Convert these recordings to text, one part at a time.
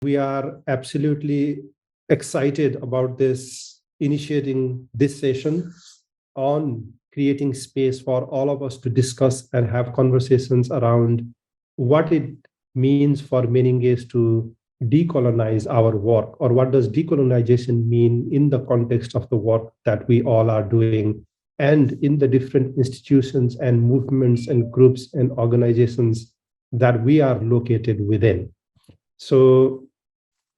We are absolutely excited about initiating this session on creating space for all of us to discuss and have conversations around what it means for MenEngage to decolonize our work, or what does decolonization mean in the context of the work that we all are doing, and in the different institutions and movements and groups and organizations that we are located within. So,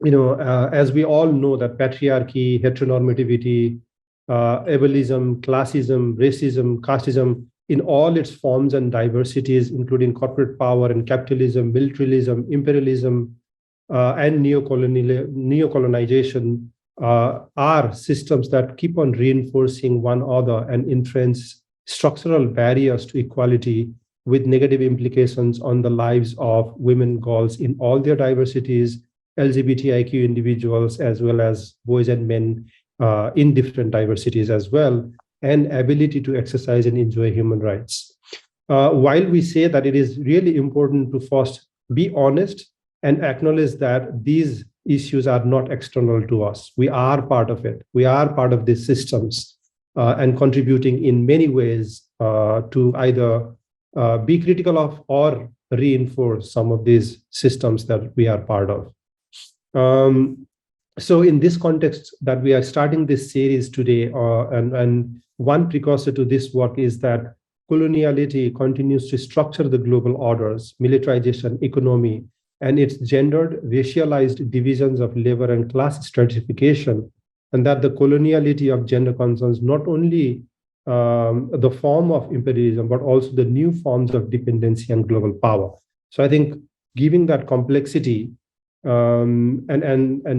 as we all know, that patriarchy, heteronormativity, ableism, classism, racism, casteism, in all its forms and diversities, including corporate power and capitalism, militarism, imperialism, and neocolonization, are systems that keep on reinforcing one another and entrench structural barriers to equality with negative implications on the lives of women, girls in all their diversities, LGBTIQ individuals, as well as boys and men in different diversities as well, and ability to exercise and enjoy human rights. While we say that it is really important to first be honest and acknowledge that these issues are not external to us, we are part of it. We are part of these systems and contributing in many ways to either be critical of or reinforce some of these systems that we are part of. So in this context that we are starting this series today, and one precursor to this work is that coloniality continues to structure the global orders, militarization, economy, and its gendered, racialized divisions of labor and class stratification, and that the coloniality of gender concerns not only the form of imperialism, but also the new forms of dependency and global power. So I think giving that complexity and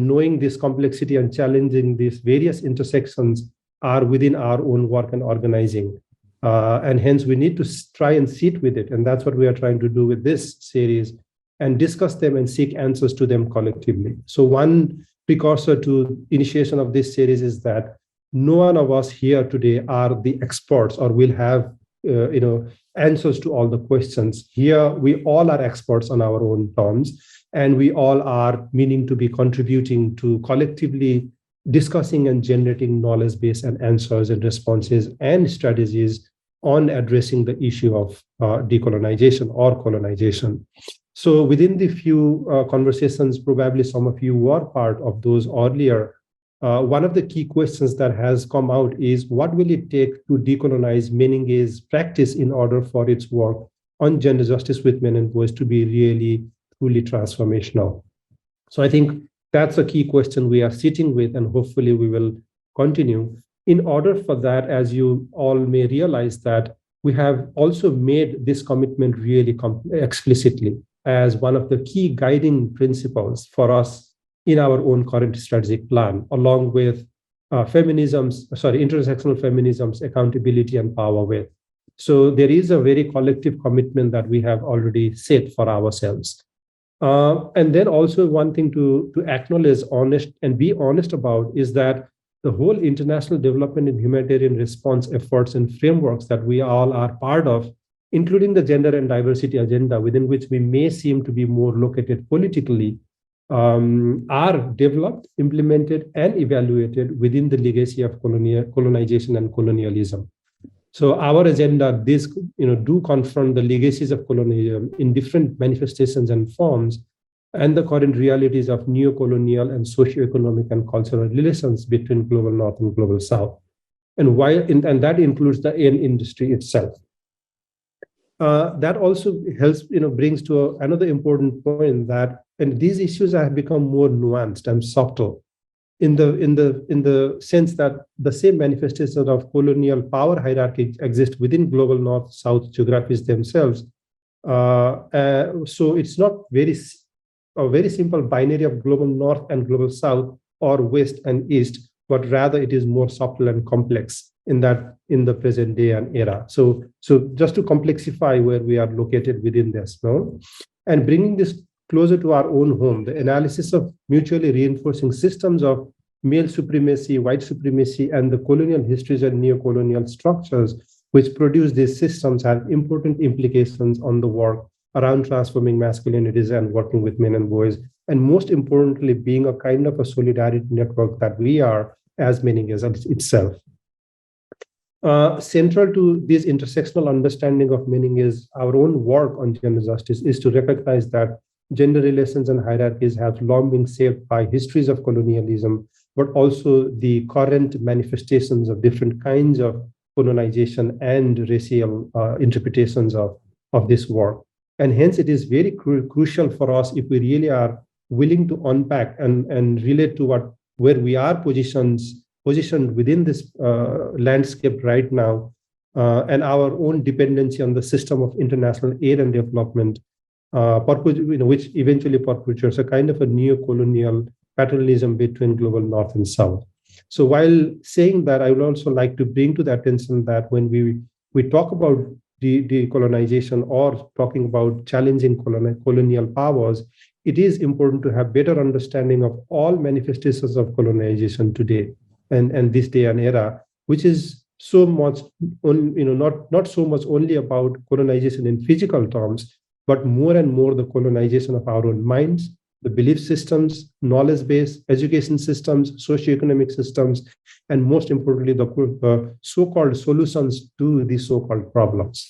knowing this complexity and challenging these various intersections are within our own work and organizing. And hence we need to try and sit with it. And that's what we are trying to do with this series, and discuss them and seek answers to them collectively. So one precursor to initiation of this series is that no one of us here today are the experts or will have answers to all the questions. Here, we all are experts on our own terms, and we all are meaning to be contributing to collectively discussing and generating knowledge base and answers and responses and strategies on addressing the issue of decolonization or colonization. So within the few conversations, probably some of you were part of those earlier, one of the key questions that has come out is, what will it take to decolonize MenEngage's practice in order for its work on gender justice with men and boys to be really truly transformational? So I think that's a key question we are sitting with, and hopefully we will continue. In order for that, as you all may realize, that we have also made this commitment really explicitly as one of the key guiding principles for us in our own current strategic plan, along with intersectional feminisms, accountability, and power with. So there is a very collective commitment that we have already set for ourselves. And then also one thing to acknowledge, honest, and be honest about is that the whole international development and humanitarian response efforts and frameworks that we all are part of, including the gender and diversity agenda, within which we may seem to be more located politically, are developed, implemented, and evaluated within the legacy of colonization and colonialism. So our agenda, do confront the legacies of colonialism in different manifestations and forms, and the current realities of neocolonial and socioeconomic and cultural relations between global North and global South, and that includes the aid industry itself. That also helps, brings to another important point that, and these issues have become more nuanced and subtle, in the sense that the same manifestation of colonial power hierarchy exists within global North-South geographies themselves. So it's not a very simple binary of global North and global South, or West and East, but rather it is more subtle and complex in the present day and era. So just to complexify where we are located within this, and bringing this closer to our own home, the analysis of mutually reinforcing systems of male supremacy, white supremacy, and the colonial histories and neocolonial structures which produce these systems have important implications on the work around transforming masculinities and working with men and boys and most importantly, being a kind of a solidarity network that we are as MenEngage itself. Central to this intersectional understanding of meaning is our own work on gender justice is to recognize that gender relations and hierarchies have long been shaped by histories of colonialism, but also the current manifestations of different kinds of colonization and racial interpretations of this work. And hence, it is very crucial for us if we really are willing to unpack and relate to where we are positioned within this landscape right now, and our own dependency on the system of international aid and development, which eventually perpetuates a kind of a neocolonial paternalism between global North and South. So while saying that, I would also like to bring to the attention that when we talk about decolonization or talking about challenging colonial powers, it is important to have better understanding of all manifestations of colonization today and this day and era, which is so much not so much only about colonization in physical terms, but more and more the colonization of our own minds, the belief systems, knowledge base, education systems, socioeconomic systems, and most importantly, the so-called solutions to these so-called problems.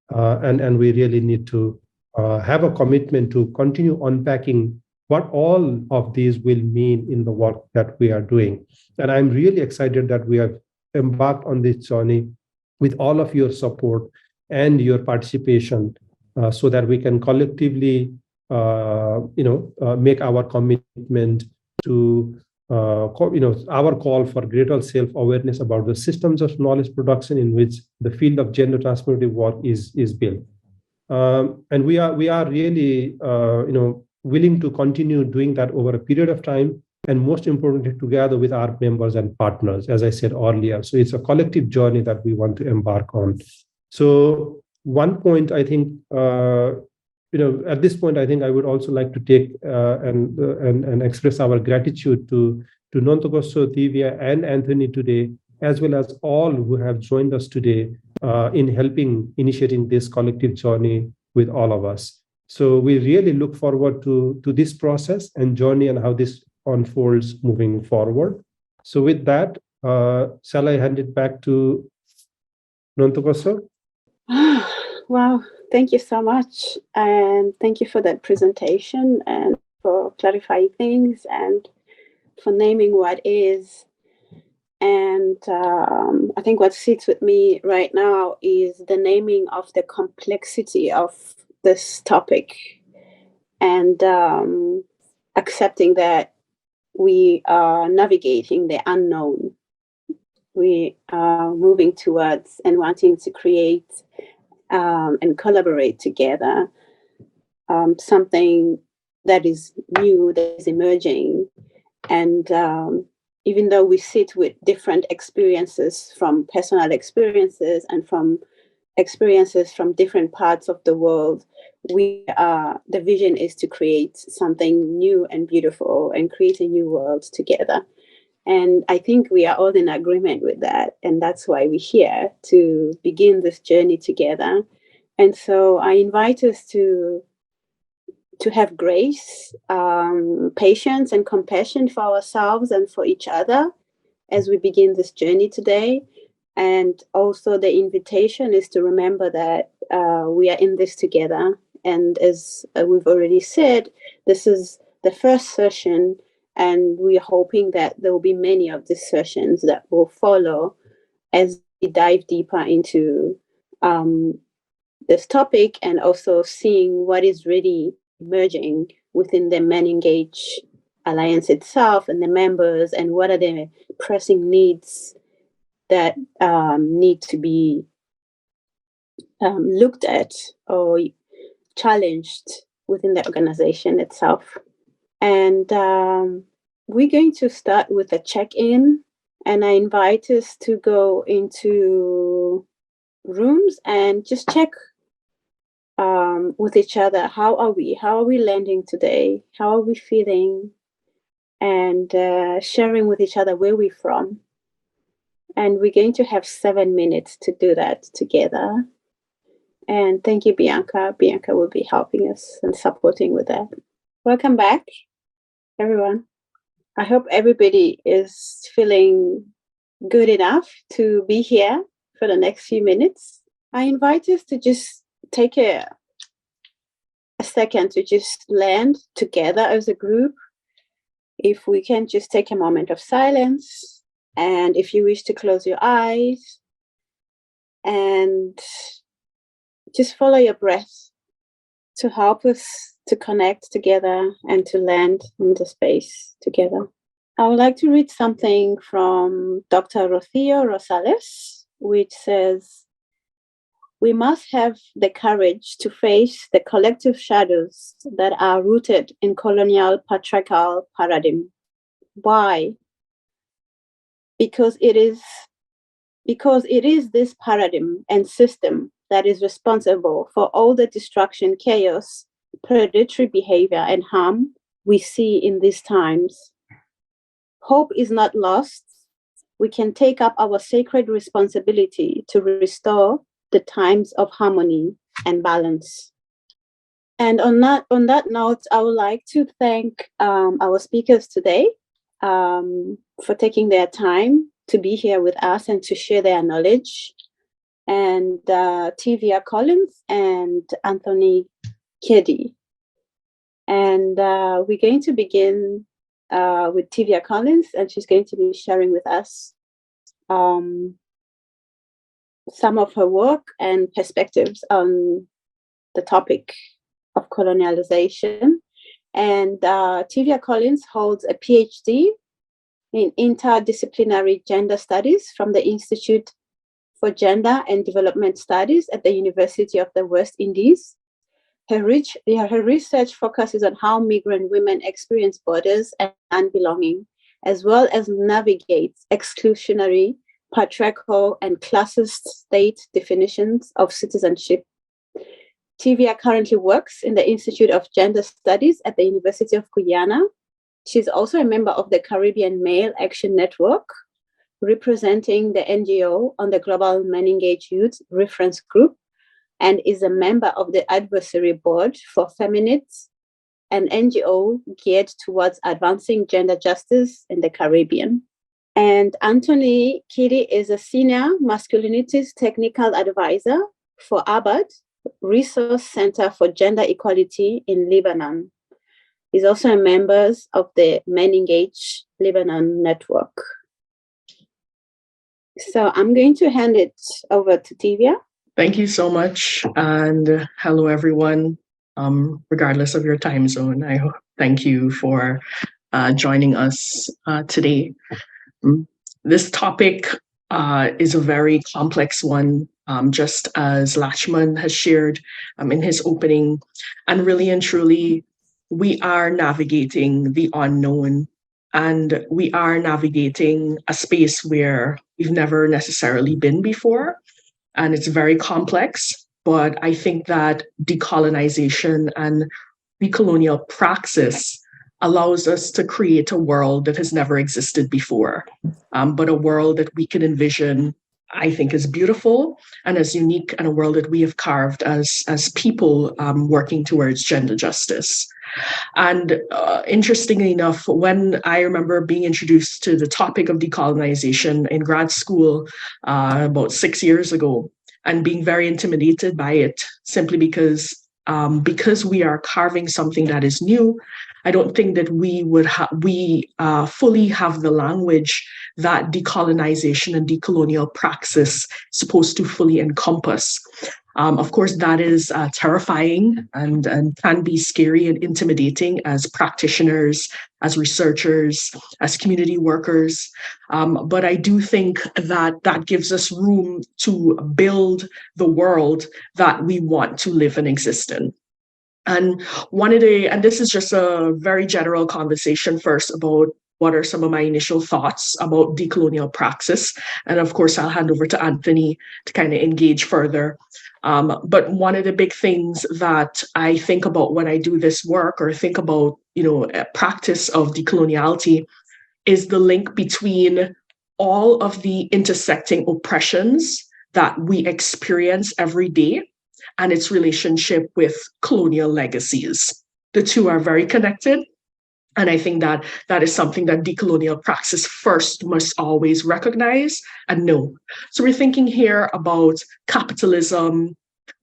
And we really need to have a commitment to continue unpacking what all of these will mean in the work that we are doing. And I'm really excited that we have embarked on this journey with all of your support and your participation, so that we can collectively make our commitment to our call for greater self-awareness about the systems of knowledge production in which the field of gender transformative work is built. And we are really willing to continue doing that over a period of time, and most importantly, together with our members and partners, as I said earlier. So it's a collective journey that we want to embark on. So one point, I think, at this point, I think I would also like to take and express our gratitude to Nontokozo, Tivia, and Anthony today, as well as all who have joined us today in helping initiating this collective journey with all of us. So we really look forward to this process and journey and how this unfolds moving forward. So with that, shall I hand it back to Nontokozo? Wow, thank you so much. And thank you for that presentation and for clarifying things and for naming what is. And I think what sits with me right now is the naming of the complexity of this topic, and accepting that we are navigating the unknown. We are moving towards and wanting to create and collaborate together something that is new, that is emerging. And even though we sit with different experiences, from personal experiences and from experiences from different parts of the world, the vision is to create something new and beautiful and create a new world together. And I think we are all in agreement with that. And that's why we're here to begin this journey together. And so I invite us to have grace, patience, and compassion for ourselves and for each other as we begin this journey today. And also the invitation is to remember that we are in this together. And as we've already said, this is the first session, and we're hoping that there will be many of these sessions that will follow as we dive deeper into this topic, and also seeing what is really emerging within the MenEngage Alliance itself and the members, and what are the pressing needs that need to be looked at or challenged within the organization itself. And we're going to start with a check-in, and I invite us to go into rooms and just check with each other. How are we landing today? How are we feeling? And sharing with each other where we're from. And we're going to have 7 minutes to do that together. And thank you, Bianca. Bianca will be helping us and supporting with that. Welcome back. everyone. I hope everybody is feeling good enough to be here for the next few minutes. I invite us to just take a second to just land together as a group. If we can just take a moment of silence, and if you wish to close your eyes and just follow your breath to help us to connect together and to land in the space together. I would like to read something from Dr. Rocio Rosales, which says, "We must have the courage to face the collective shadows that are rooted in colonial patriarchal paradigm." Why? Because it is this paradigm and system that is responsible for all the destruction, chaos, predatory behavior, and harm we see in these times. Hope is not lost. We can take up our sacred responsibility to restore the times of harmony and balance. And on that note, I would like to thank our speakers today for taking their time to be here with us and to share their knowledge. And Tivia Collins and Anthony Keedi. And we're going to begin with Tivia Collins, and she's going to be sharing with us some of her work and perspectives on the topic of colonialization. And Tivia Collins holds a PhD in interdisciplinary gender studies from the Institute for Gender and Development Studies at the University of the West Indies. Her research focuses on how migrant women experience borders and unbelonging, as well as navigate exclusionary, patriarchal, and classist state definitions of citizenship. Tivia currently works in the Institute of Gender Studies at the University of Guyana. She's also a member of the Caribbean Male Action Network, representing the NGO on the Global MenEngage Youth Reference Group, and is a member of the Advisory Board for Feminists, an NGO geared towards advancing gender justice in the Caribbean. And Anthony Keedi is a senior Masculinities technical advisor for ABAD, Resource Center for Gender Equality in Lebanon. He's also a member of the MenEngage Lebanon network. So I'm going to hand it over to Tivia. Thank you so much, and hello everyone, regardless of your time zone. I thank you for joining us today. This topic is a very complex one, just as Lachman has shared in his opening, and really and truly, we are navigating the unknown, and we are navigating a space where we've never necessarily been before. And it's very complex, but I think that decolonization and decolonial praxis allows us to create a world that has never existed before, but a world that we can envision, I think, is beautiful and as unique, and a world that we have carved as people working towards gender justice. And interestingly enough, when I remember being introduced to the topic of decolonization in grad school about 6 years ago, and being very intimidated by it, simply because we are carving something that is new, I don't think that we fully have the language that decolonization and decolonial praxis supposed to fully encompass. Of course, that is terrifying and can be scary and intimidating as practitioners, as researchers, as community workers. But I do think that gives us room to build the world that we want to live and exist in. And this is just a very general conversation first about what are some of my initial thoughts about decolonial praxis. And of course, I'll hand over to Anthony to kind of engage further. But one of the big things that I think about when I do this work, or think about, a practice of decoloniality, is the link between all of the intersecting oppressions that we experience every day and its relationship with colonial legacies. The two are very connected. And I think that that is something that decolonial praxis first must always recognize and know. So we're thinking here about capitalism,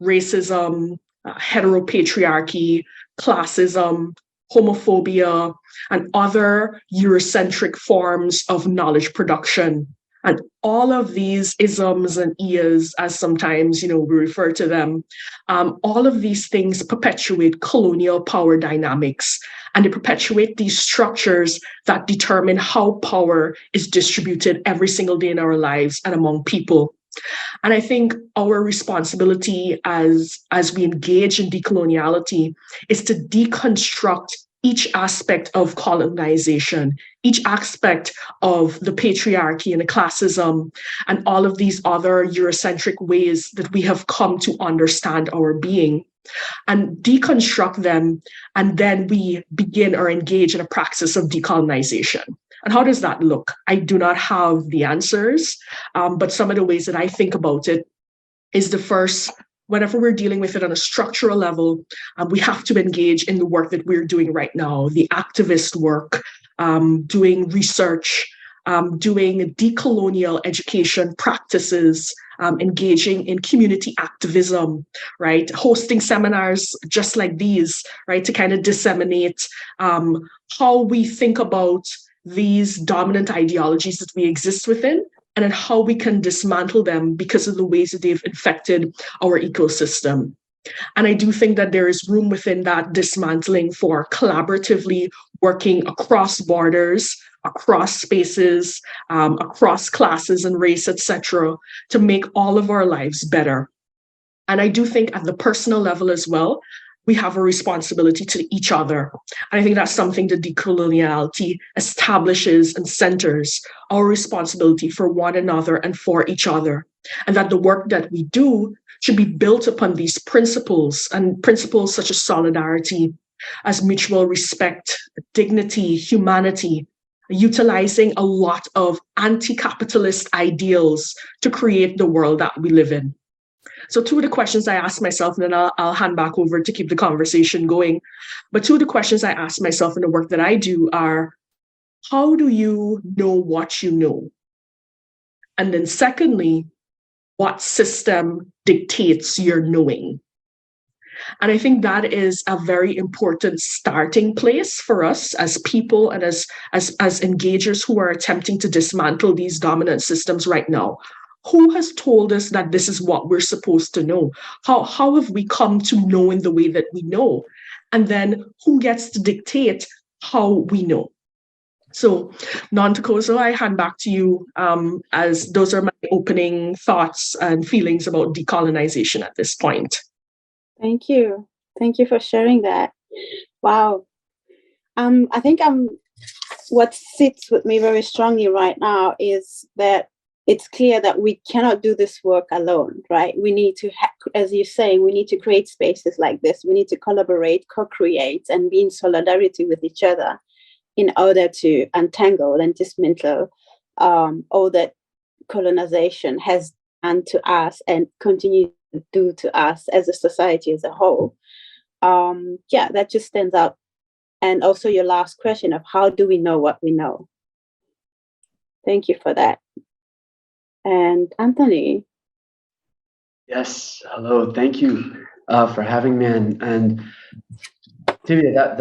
racism, heteropatriarchy, classism, homophobia, and other Eurocentric forms of knowledge production. And all of these isms and eas, as sometimes we refer to them, all of these things perpetuate colonial power dynamics, and they perpetuate these structures that determine how power is distributed every single day in our lives and among people. And I think our responsibility as we engage in decoloniality is to deconstruct each aspect of colonization, each aspect of the patriarchy and the classism, and all of these other Eurocentric ways that we have come to understand our being, and deconstruct them. And then we begin or engage in a praxis of decolonization. And how does that look? I do not have the answers, but some of the ways that I think about it is the first, whenever we're dealing with it on a structural level, we have to engage in the work that we're doing right now, the activist work, doing research, doing decolonial education practices, engaging in community activism, right? Hosting seminars just like these, right? To kind of disseminate how we think about these dominant ideologies that we exist within, and then how we can dismantle them because of the ways that they've infected our ecosystem. And I do think that there is room within that dismantling for collaboratively working across borders, across spaces, across classes and race, etc., to make all of our lives better. And I do think at the personal level as well, we have a responsibility to each other. And I think that's something that decoloniality establishes and centers our responsibility for one another and for each other. And that the work that we do should be built upon these principles, and principles such as solidarity, as mutual respect, dignity, humanity, utilizing a lot of anti-capitalist ideals to create the world that we live in. So two of the questions I ask myself, and then I'll hand back over to keep the conversation going. But two of the questions I ask myself in the work that I do are, how do you know what you know? And then secondly, what system dictates your knowing? And I think that is a very important starting place for us as people and as engagers who are attempting to dismantle these dominant systems right now. Who has told us that this is what we're supposed to know? How have we come to know in the way that we know? And then who gets to dictate how we know? So, Nontokozo, I hand back to you, as those are my opening thoughts and feelings about decolonization at this point. Thank you. Thank you for sharing that. Wow. I think what sits with me very strongly right now is that it's clear that we cannot do this work alone, right? We need to, as you're saying, we need to create spaces like this. We need to collaborate, co-create, and be in solidarity with each other in order to untangle and dismantle all that colonization has done to us and continue to do to us as a society as a whole. Yeah, that just stands out. And also your last question of how do we know what we know? Thank you for that. And Anthony. Yes, hello. Thank you for having me. And Tivia,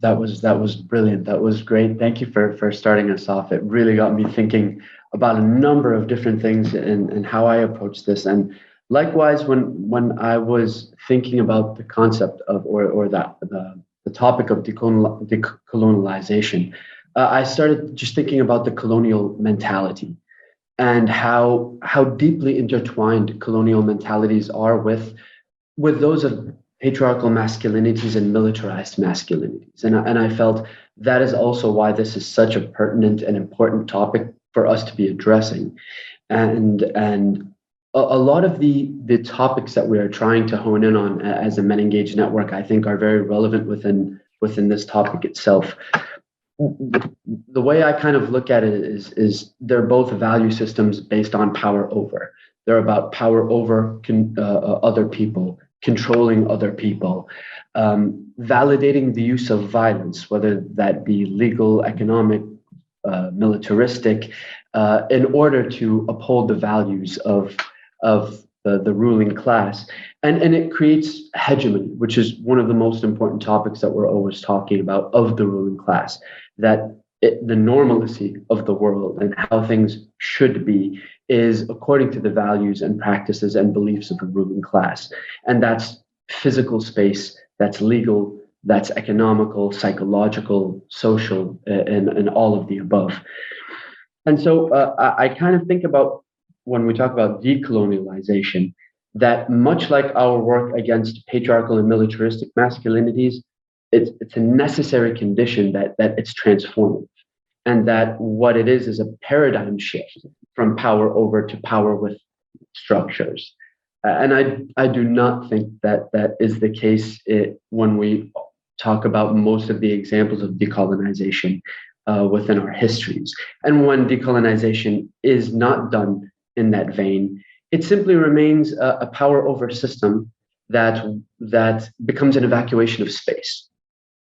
that was brilliant. That was great. Thank you for starting us off. It really got me thinking about a number of different things and how I approach this. And likewise, when I was thinking about the concept of or the topic of decolonialization, I started just thinking about the colonial mentality and how deeply intertwined colonial mentalities are with those of patriarchal masculinities and militarized masculinities. And I felt that is also why this is such a pertinent and important topic for us to be addressing. And a lot of the topics that we are trying to hone in on as a MenEngage network, I think, are very relevant within this topic itself. The way I kind of look at it is they're both value systems based on power over. They're about power over other people controlling other people, validating the use of violence, whether that be legal, economic, militaristic, in order to uphold the values of the ruling class. And it creates hegemony, which is one of the most important topics that we're always talking about of the ruling class, that the normalcy of the world and how things should be is according to the values and practices and beliefs of the ruling class. And that's physical space, that's legal, that's economical, psychological, social, and all of the above. And so I kind of think about, when we talk about decolonialization, that much like our work against patriarchal and militaristic masculinities, it's a necessary condition that it's transformative, and that what it is a paradigm shift from power over to power with structures. And I do not think that is the case when we talk about most of the examples of decolonization within our histories. And when decolonization is not done in that vein, it simply remains a power over system that becomes an evacuation of space.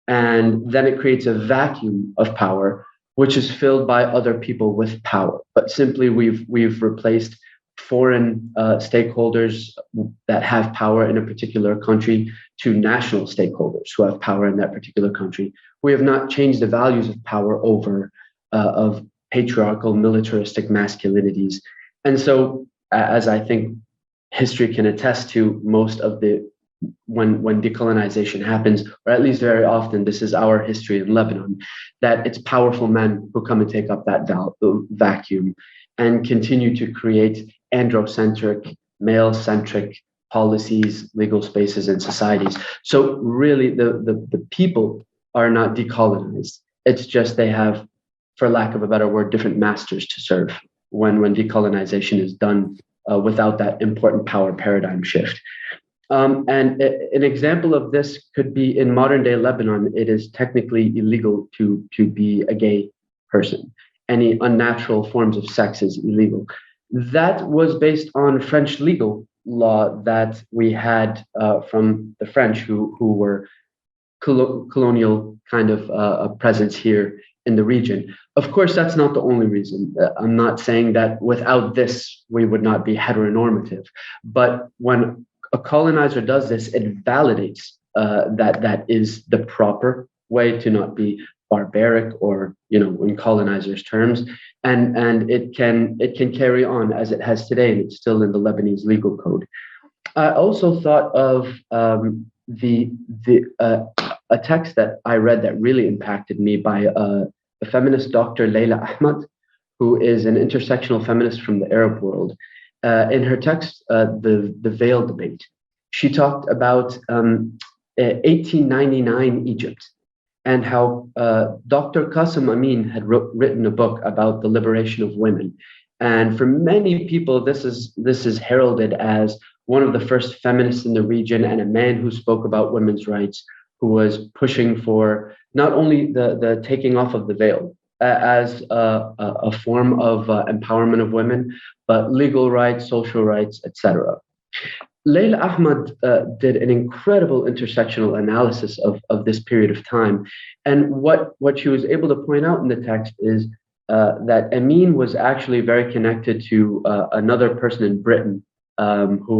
And then it creates a vacuum of power, which is filled by other people with power. But simply we've replaced foreign stakeholders that have power in a particular country to national stakeholders who have power in that particular country. We have not changed the values of power over of patriarchal, militaristic masculinities. And so, as I think history can attest to, most of when decolonization happens, or at least very often, this is our history in Lebanon, that it's powerful men who come and take up that vacuum and continue to create androcentric, male-centric policies, legal spaces, and societies. So really, the people are not decolonized. It's just they have, for lack of a better word, different masters to serve when decolonization is done without that important power paradigm shift. And an example of this could be in modern day Lebanon. It is technically illegal to be a gay person. Any unnatural forms of sex is illegal. That was based on French legal law that we had from the French, who were colonial kind of a presence here in the region. Of course, that's not the only reason. I'm not saying that without this, we would not be heteronormative. But when a colonizer does this, it validates that is the proper way to not be barbaric, or in colonizers' terms, and it can carry on as it has today, and it's still in the Lebanese legal code. I also thought of a text that I read that really impacted me by a feminist, Dr. Leila Ahmad, who is an intersectional feminist from the Arab world. In her text, the Veil Debate, she talked about 1899 Egypt, and how Dr. Qasim Amin had written a book about the liberation of women. And for many people, this is heralded as one of the first feminists in the region, and a man who spoke about women's rights, who was pushing for not only the taking off of the veil as a form of empowerment of women, but legal rights, social rights, etc. Leila Ahmad did an incredible intersectional analysis of this period of time. And what she was able to point out in the text is that Amin was actually very connected to another person in Britain who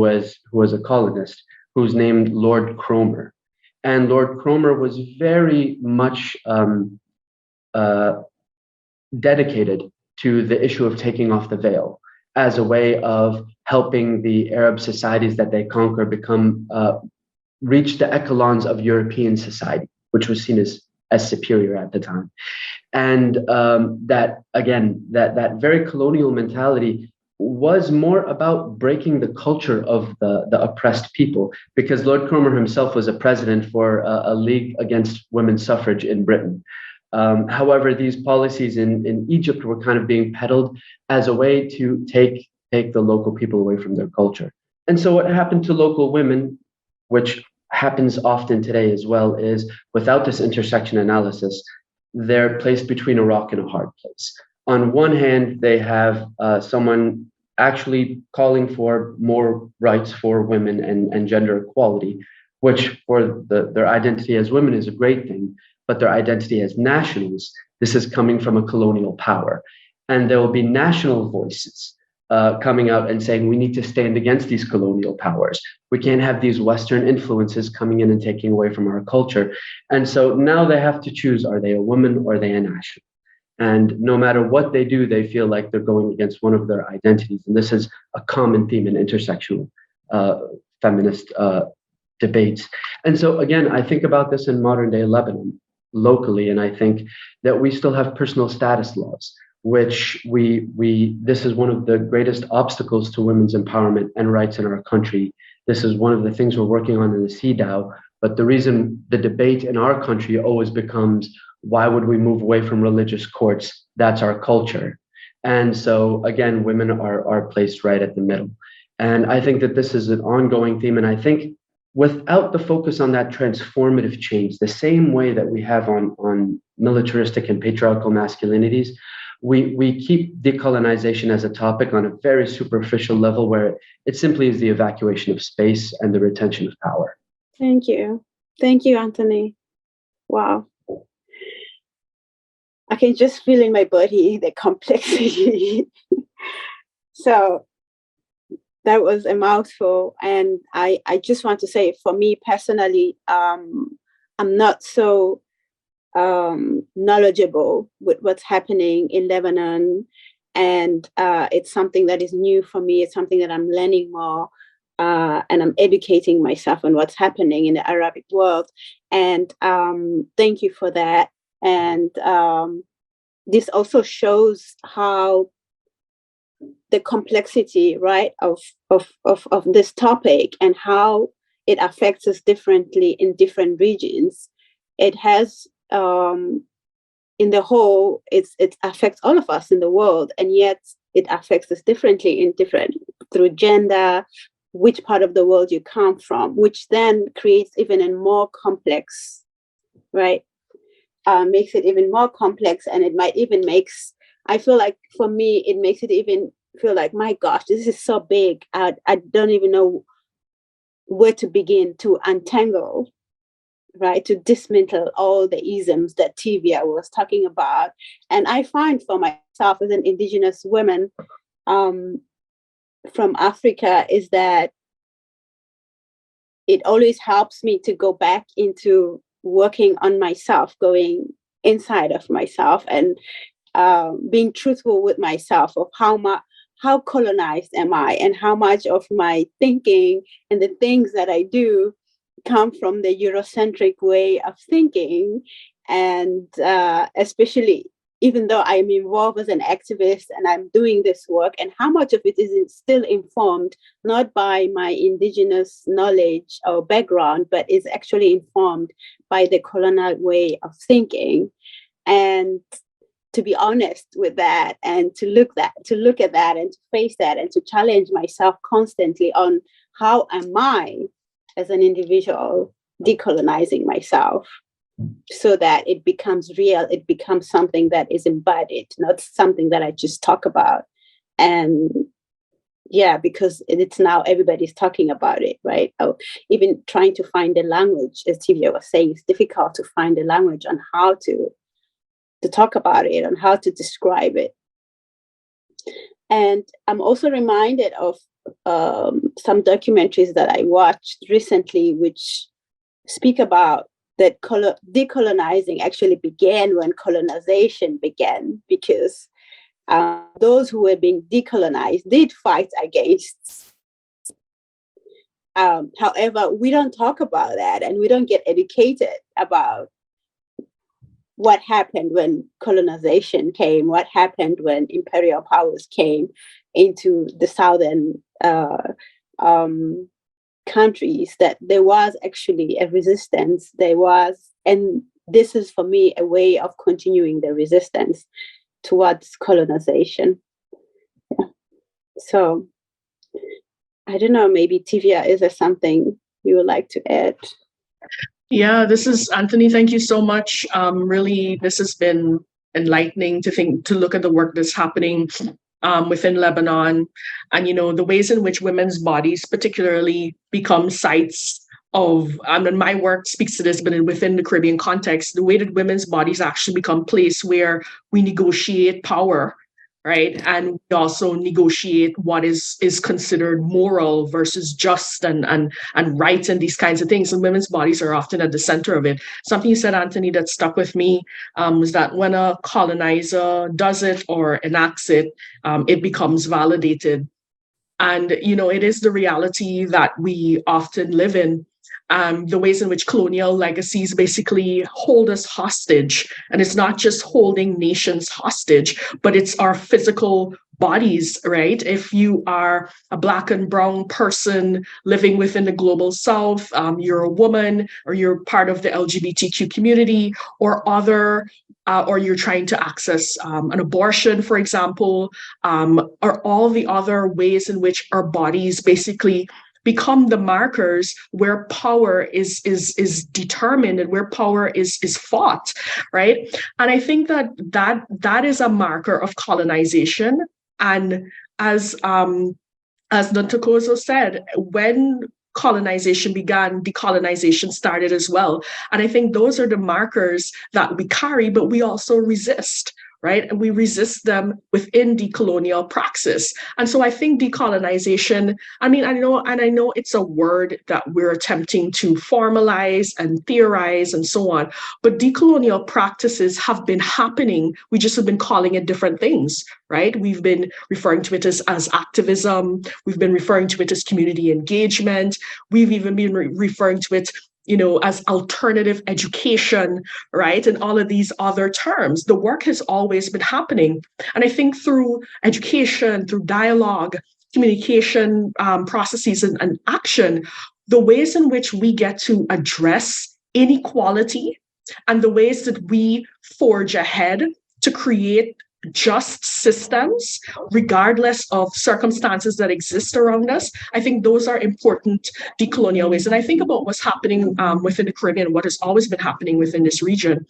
was a colonist, who's named Lord Cromer. And Lord Cromer was very much dedicated to the issue of taking off the veil as a way of helping the Arab societies that they conquer reach the echelons of European society, which was seen as superior at the time. And that very colonial mentality was more about breaking the culture of the oppressed people, because Lord Cromer himself was a president for a league against women's suffrage in Britain. However, these policies in Egypt were kind of being peddled as a way to take the local people away from their culture. And so what happened to local women, which happens often today as well, is without this intersection analysis, they're placed between a rock and a hard place. On one hand, they have someone actually calling for more rights for women and gender equality, which for their identity as women is a great thing, but their identity as nationals, this is coming from a colonial power. And there will be national voices coming out and saying we need to stand against these colonial powers. We can't have these Western influences coming in and taking away from our culture. And so now they have to choose, are they a woman or are they a national? And no matter what they do, they feel like they're going against one of their identities. And this is a common theme in intersectional feminist debates. And so again, I think about this in modern day Lebanon locally, and I think that we still have personal status laws, which this is one of the greatest obstacles to women's empowerment and rights in our country. This is one of the things we're working on in the CEDAW. But the reason the debate in our country always becomes, why would we move away from religious courts? That's our culture. And so again, women are placed right at the middle. And I think that this is an ongoing theme. And I think without the focus on that transformative change, the same way that we have on militaristic and patriarchal masculinities, we keep decolonization as a topic on a very superficial level where it simply is the evacuation of space and the retention of power. Thank you. Thank you, Anthony. Wow. I can just feel in my body the complexity. So that was a mouthful. And I just want to say, for me personally, I'm not so knowledgeable with what's happening in Lebanon. And it's something that is new for me. It's something that I'm learning more. And I'm educating myself on what's happening in the Arabic world. And thank you for that. And this also shows how the complexity, right, of this topic and how it affects us differently in different regions. It has, in the whole, it affects all of us in the world, and yet it affects us differently through gender, which part of the world you come from, which then creates even a more complex, right? Makes it even more complex, and it might even I feel like for me, it makes it even feel like, my gosh, this is so big. I don't even know where to begin to untangle, right? To dismantle all the isms that Tivia was talking about. And I find for myself as an Indigenous woman from Africa is that it always helps me to go back into working on myself, going inside of myself, and being truthful with myself of how colonized am I, and how much of my thinking and the things that I do come from the Eurocentric way of thinking. And especially even though I'm involved as an activist and I'm doing this work, and how much of it is still informed not by my Indigenous knowledge or background, but is actually informed by the colonial way of thinking. And to be honest with that, and to look at that and to face that and to challenge myself constantly on how am I as an individual decolonizing myself, so that it becomes real, it becomes something that is embodied, not something that I just talk about. And yeah, because it's now everybody's talking about it, right? Even trying to find the language, as Tivia was saying, it's difficult to find the language on how to talk about it, on how to describe it. And I'm also reminded of some documentaries that I watched recently, which speak about that decolonizing actually began when colonization began, because those who were being decolonized did fight against. However, we don't talk about that, and we don't get educated about what happened when colonization came, what happened when imperial powers came into the southern countries, that there was actually a resistance. And this is for me a way of continuing the resistance towards colonization. Yeah. So I don't know, maybe Tivia, is there something you would like to add? Yeah, this is Anthony. Thank you so much. Really, this has been enlightening to look at the work that's happening within Lebanon, and the ways in which women's bodies particularly become sites of, and my work speaks to this, but within the Caribbean context, the way that women's bodies actually become places where we negotiate power, right? And we also negotiate what is considered moral versus just and right, and these kinds of things. And women's bodies are often at the center of it. Something you said, Anthony, that stuck with me was that when a colonizer does it or enacts it, it becomes validated. And, it is the reality that we often live in. The ways in which colonial legacies basically hold us hostage. And it's not just holding nations hostage, but it's our physical bodies, right? If you are a Black and brown person living within the global South, you're a woman, or you're part of the LGBTQ community, or or you're trying to access an abortion, for example, or all the other ways in which our bodies basically become the markers where power is determined and where power is fought, right? And I think that is a marker of colonization. And as Nontokozo said, when colonization began, decolonization started as well. And I think those are the markers that we carry, but we also resist, right? And we resist them within decolonial praxis. And so I think decolonization, I know it's a word that we're attempting to formalize and theorize and so on, but decolonial practices have been happening. We just have been calling it different things, right? We've been referring to it as activism. We've been referring to it as community engagement. We've even been referring to it as alternative education, right? And all of these other terms. The work has always been happening. And I think through education, through dialogue, communication processes and action, the ways in which we get to address inequality and the ways that we forge ahead to create just systems, regardless of circumstances that exist around us, I think those are important decolonial ways. And I think about what's happening within the Caribbean, what has always been happening within this region.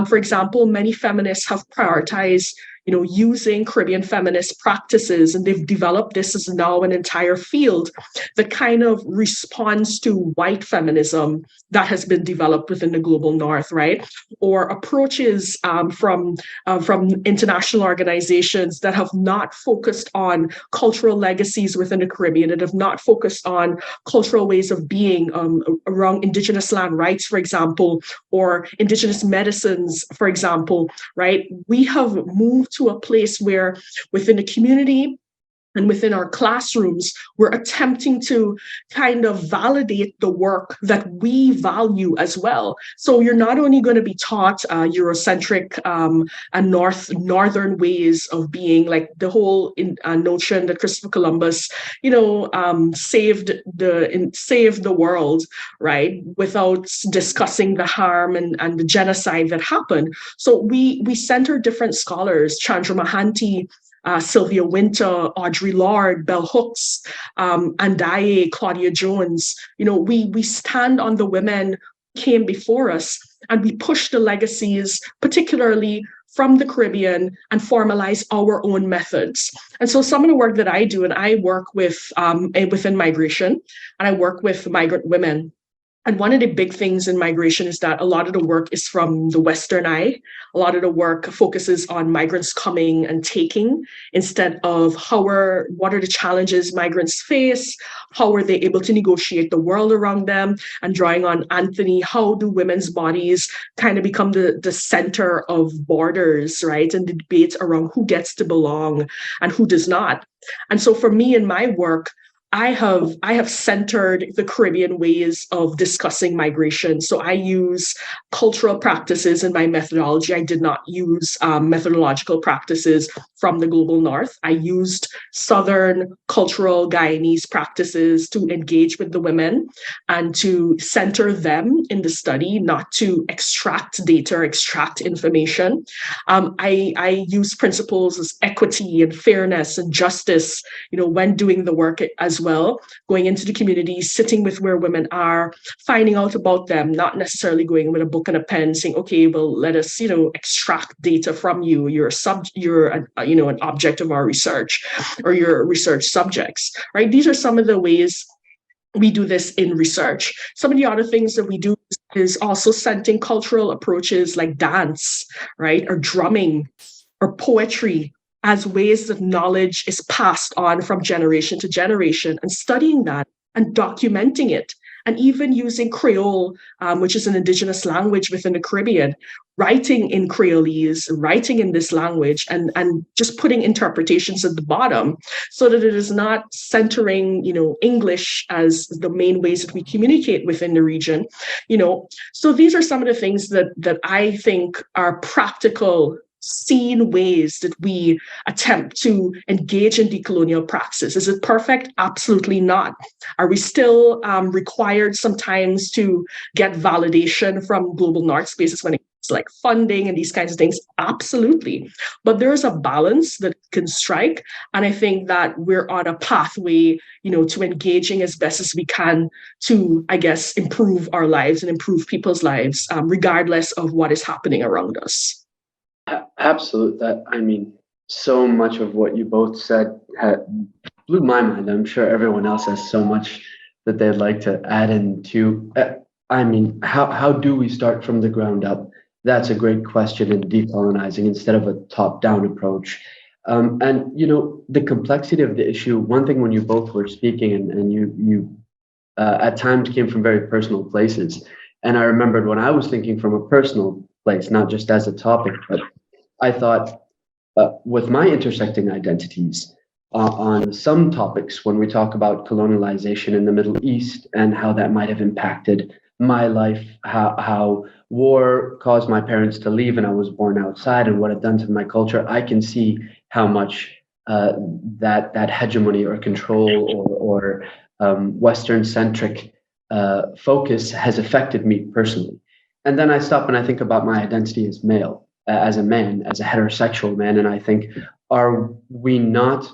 For example, many feminists have prioritized using Caribbean feminist practices, and they've developed this as now an entire field that kind of responds to white feminism that has been developed within the global North, right? Or approaches from international organizations that have not focused on cultural legacies within the Caribbean, that have not focused on cultural ways of being around Indigenous land rights, for example, or Indigenous medicines, for example, right? We have moved to a place where within the community and within our classrooms, we're attempting to kind of validate the work that we value as well. So you're not only going to be taught Eurocentric and northern ways of being, like the whole notion that Christopher Columbus, saved the world, right, without discussing the harm and the genocide that happened. So we center different scholars, Chandra Mahanti, Sylvia Winter, Audre Lorde, Bell Hooks, Andaye, Claudia Jones. We stand on the women who came before us, and we push the legacies, particularly from the Caribbean, and formalize our own methods. And so some of the work that I do, and I work with within migration, and I work with migrant women. And one of the big things in migration is that a lot of the work is from the Western eye. A lot of the work focuses on migrants coming and taking, instead of what are the challenges migrants face, how are they able to negotiate the world around them, and drawing on Anthony, how do women's bodies kind of become the center of borders, right? And the debate around who gets to belong and who does not. And so for me in my work, I have centered the Caribbean ways of discussing migration. So I use cultural practices in my methodology. I did not use methodological practices from the global North. I used Southern cultural Guyanese practices to engage with the women and to center them in the study, not to extract data, extract information. I use principles as equity and fairness and justice, when doing the work as as well, going into the communities, sitting with where women are, finding out about them, not necessarily going with a book and a pen saying, okay, well, let us, extract data from you. You're an object of our research, or your research subjects, right? These are some of the ways we do this in research. Some of the other things that we do is also centering cultural approaches like dance, right? Or drumming or poetry as ways that knowledge is passed on from generation to generation, and studying that and documenting it. And even using Creole, which is an indigenous language within the Caribbean, writing in Creolese, writing in this language, and just putting interpretations at the bottom so that it is not centering, English as the main ways that we communicate within the region, So these are some of the things that I think are practical, seen ways that we attempt to engage in decolonial praxis. Is it perfect? Absolutely not. Are we still required sometimes to get validation from global North spaces when it comes to like funding and these kinds of things? Absolutely. But there is a balance that can strike. And I think that we're on a pathway, to engaging as best as we can to, I guess, improve our lives and improve people's lives, regardless of what is happening around us. Absolutely. So much of what you both said blew my mind. I'm sure everyone else has so much that they'd like to add in too. How do we start from the ground up? That's a great question in decolonizing instead of a top-down approach. The complexity of the issue, one thing when you both were speaking and you at times came from very personal places. And I remembered when I was thinking from a personal place, not just as a topic, but I thought with my intersecting identities on some topics, when we talk about colonialization in the Middle East and how that might have impacted my life, how war caused my parents to leave and I was born outside and what it done to my culture, I can see how much that hegemony or control or Western-centric focus has affected me personally. And then I stop and I think about my identity as male, as a man, as a heterosexual man, and I think, are we not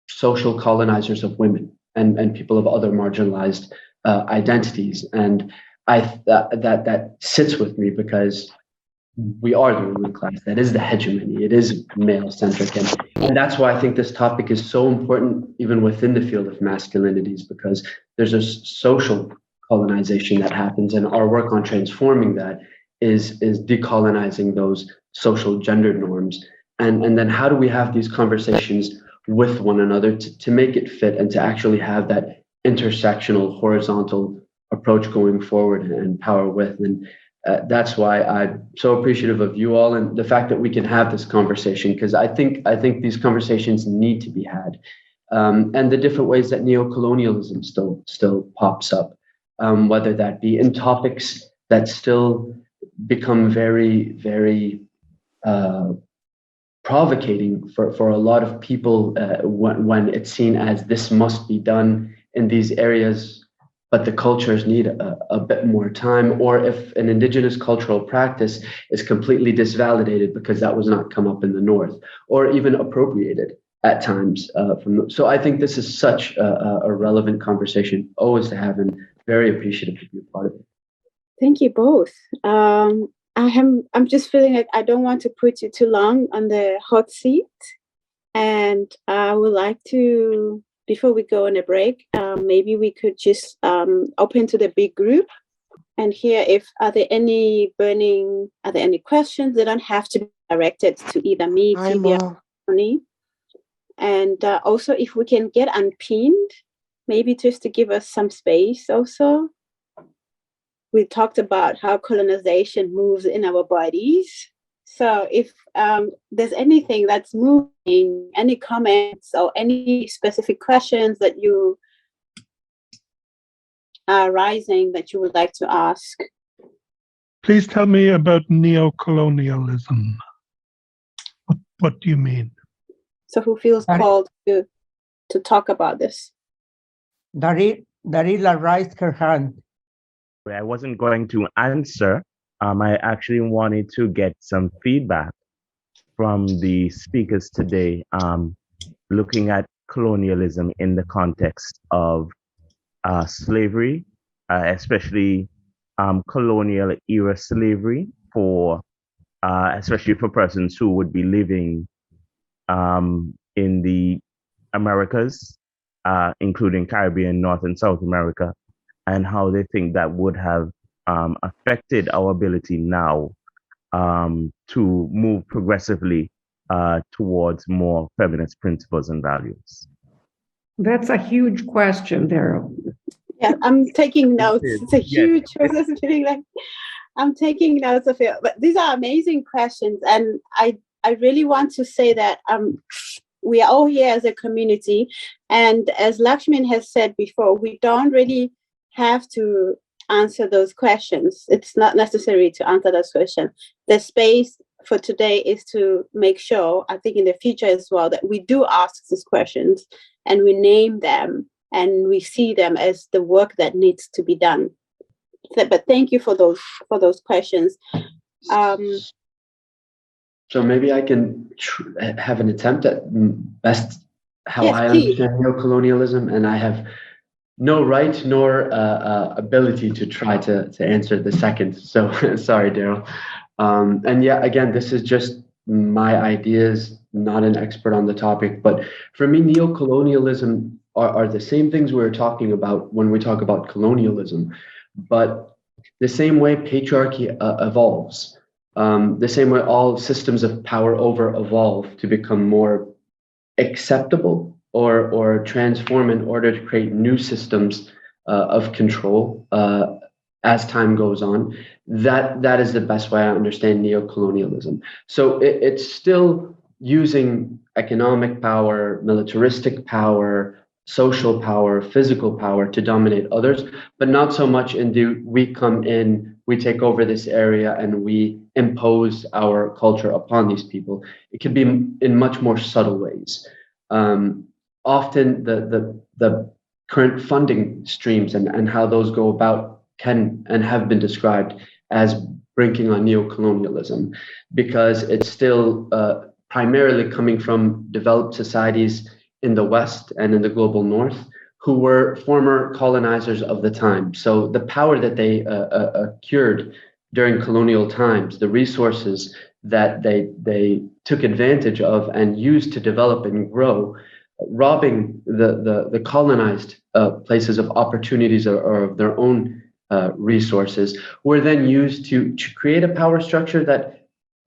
social colonizers of women and people of other marginalized identities? And that sits with me because we are the ruling class. That is the hegemony. It is male-centric, and that's why I think this topic is so important, even within the field of masculinities, because there's a social colonization that happens, and our work on transforming that is decolonizing those social gender norms. And then how do we have these conversations with one another to make it fit and to actually have that intersectional, horizontal approach going forward and power with. And that's why I'm so appreciative of you all and the fact that we can have this conversation, because I think these conversations need to be had. And the different ways that neocolonialism still pops up, whether that be in topics that still become very, very provocating for a lot of people when it's seen as this must be done in these areas, but the cultures need a bit more time, or if an indigenous cultural practice is completely disvalidated because that was not come up in the North, or even appropriated at times. So I think this is such a relevant conversation always to have, and very appreciative to be a part of it. Thank you both. I'm just feeling like I don't want to put you too long on the hot seat, and I would like to, before we go on a break, maybe we could just open to the big group and hear if are there any questions. They don't have to be directed to either me, Tivia, or Tony. And also if we can get unpinned, maybe just to give us some space also. We talked about how colonization moves in our bodies. So if there's anything that's moving, any comments or any specific questions that you are rising that you would like to ask. Please tell me about neocolonialism. What do you mean? So who feels called to talk about this? Darila raised her hand. I wasn't going to answer. I actually wanted to get some feedback from the speakers today, looking at colonialism in the context of slavery, especially colonial era slavery for especially for persons who would be living in the Americas, including Caribbean, North and South America, and how they think that would have affected our ability now to move progressively towards more feminist principles and values. That's a huge question, Daryl. Yeah, I'm taking notes. It's a huge process of feeling like I'm taking notes of it. But these are amazing questions. And I really want to say that we are all here as a community. And as Lakshmin has said before, we don't really have to answer those questions. It's not necessary to answer those questions. The space for today is to make sure, I think in the future as well, that we do ask these questions and we name them and we see them as the work that needs to be done. But thank you for those questions. So maybe I can have an attempt at best how I understand neocolonialism, and I have no right nor ability to try to answer the second. So sorry, Daryl. And yeah, again, this is just my ideas, not an expert on the topic. But for me, neocolonialism are the same things we're talking about when we talk about colonialism. But the same way patriarchy evolves, the same way all systems of power evolve to become more acceptable or transform in order to create new systems of control as time goes on. That is the best way I understand neocolonialism. So it's still using economic power, militaristic power, social power, physical power to dominate others, but not so much we come in, we take over this area and we impose our culture upon these people. It can be in much more subtle ways. Often the current funding streams and how those go about can and have been described as brinking on neocolonialism, because it's still primarily coming from developed societies in the West and in the global North, who were former colonizers of the time. So the power that they accrued during colonial times, the resources that they took advantage of and used to develop and grow, robbing the colonized places of opportunities or of their own resources, were then used to create a power structure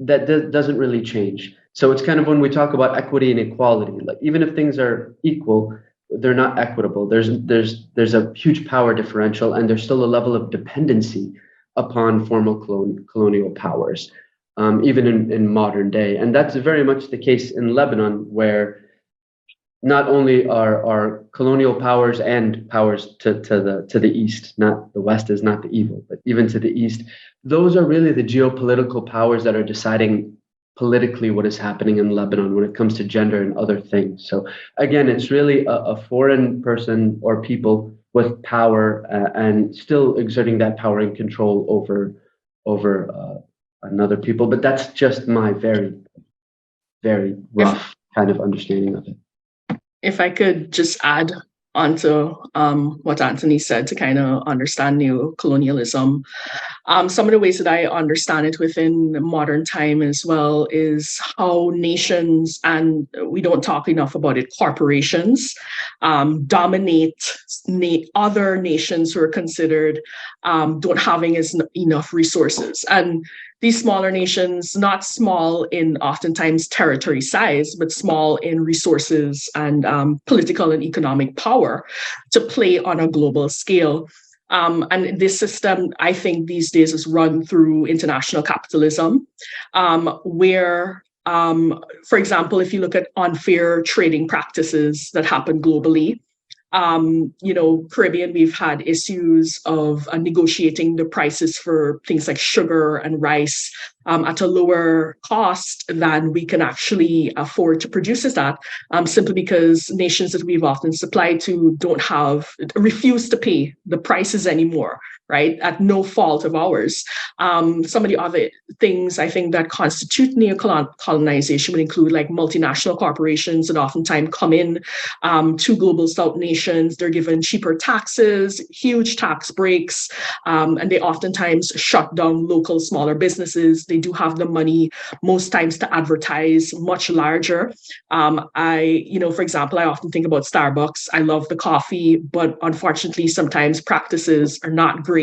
that doesn't really change. So it's kind of when we talk about equity and equality, like even if things are equal, they're not equitable. There's a huge power differential, and there's still a level of dependency upon formal colonial powers, even in modern day. And that's very much the case in Lebanon, where not only are colonial powers and powers to the east, not the West is not the evil, but even to the east, those are really the geopolitical powers that are deciding politically what is happening in Lebanon when it comes to gender and other things. So again, it's really a foreign person or people with power and still exerting that power and control over another people. But that's just my very, very rough kind of understanding of it. If I could just add onto what Anthony said to kind of understand neocolonialism. Some of the ways that I understand it within modern time as well is how nations, and we don't talk enough about it, corporations, dominate other nations who are considered don't having enough resources. And these smaller nations, not small in oftentimes territory size, but small in resources and political and economic power to play on a global scale. And this system, I think these days is run through international capitalism, where, for example, if you look at unfair trading practices that happen globally, Caribbean, we've had issues of negotiating the prices for things like sugar and rice at a lower cost than we can actually afford to produce it at, simply because nations that we've often supplied to refuse to pay the prices anymore, right? At no fault of ours. Some of the other things I think that constitute neocolonization would include like multinational corporations that oftentimes come in to global South nations. They're given cheaper taxes, huge tax breaks, and they oftentimes shut down local smaller businesses. They do have the money most times to advertise much larger. For example, I often think about Starbucks. I love the coffee, but unfortunately, sometimes practices are not great.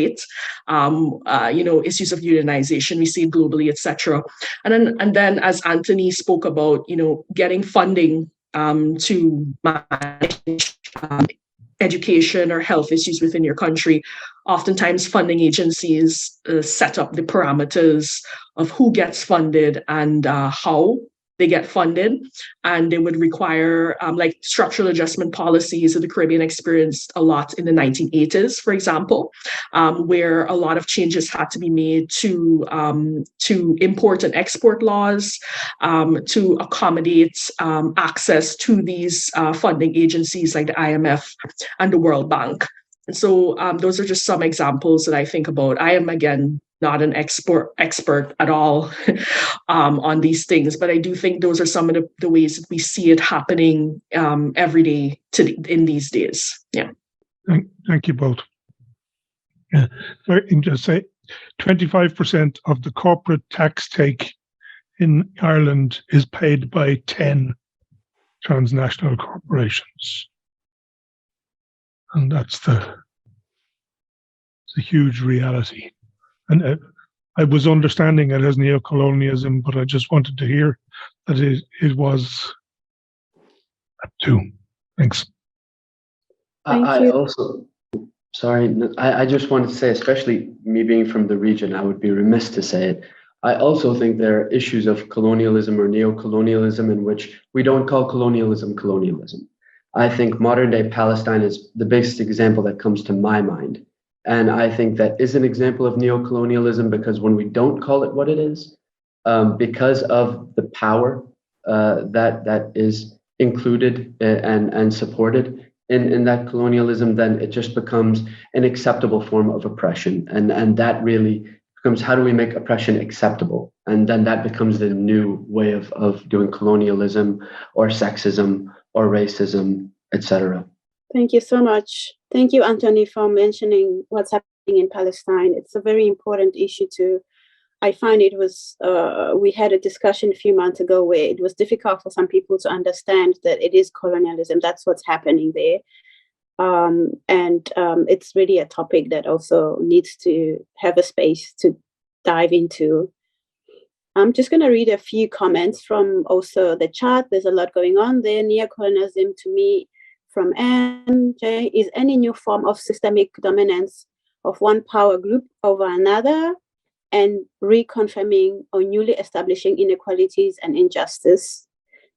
Issues of unionization we see globally, etc. And then, as Anthony spoke about, getting funding to manage education or health issues within your country. Oftentimes, funding agencies set up the parameters of who gets funded and how they get funded, and they would require like structural adjustment policies that the Caribbean experienced a lot in the 1980s, for example, where a lot of changes had to be made to import and export laws to accommodate access to these funding agencies like the IMF and the World Bank. And so those are just some examples that I think about. I am, again, not an expert at all on these things, but I do think those are some of the ways that we see it happening every day in these days. Yeah. Thank you both. Yeah, I can just say 25% of the corporate tax take in Ireland is paid by 10 transnational corporations. And it's a huge reality. And I was understanding it as neocolonialism, but I just wanted to hear that it was that too. Thanks. Thank you. I just wanted to say, especially me being from the region, I would be remiss to say it. I also think there are issues of colonialism or neocolonialism in which we don't call colonialism colonialism. I think modern day Palestine is the biggest example that comes to my mind. And I think that is an example of neocolonialism because when we don't call it what it is, because of the power that is included and supported in that colonialism, then it just becomes an acceptable form of oppression. And that really becomes, how do we make oppression acceptable? And then that becomes the new way of doing colonialism or sexism or racism, etc. Thank you so much. Thank you, Anthony, for mentioning what's happening in Palestine. It's a very important issue too. I find it was, we had a discussion a few months ago where it was difficult for some people to understand that it is colonialism. That's what's happening there. It's really a topic that also needs to have a space to dive into. I'm just going to read a few comments from also the chat. There's a lot going on there. Neocolonialism, to me, from NJ, is any new form of systemic dominance of one power group over another and reconfirming or newly establishing inequalities and injustice.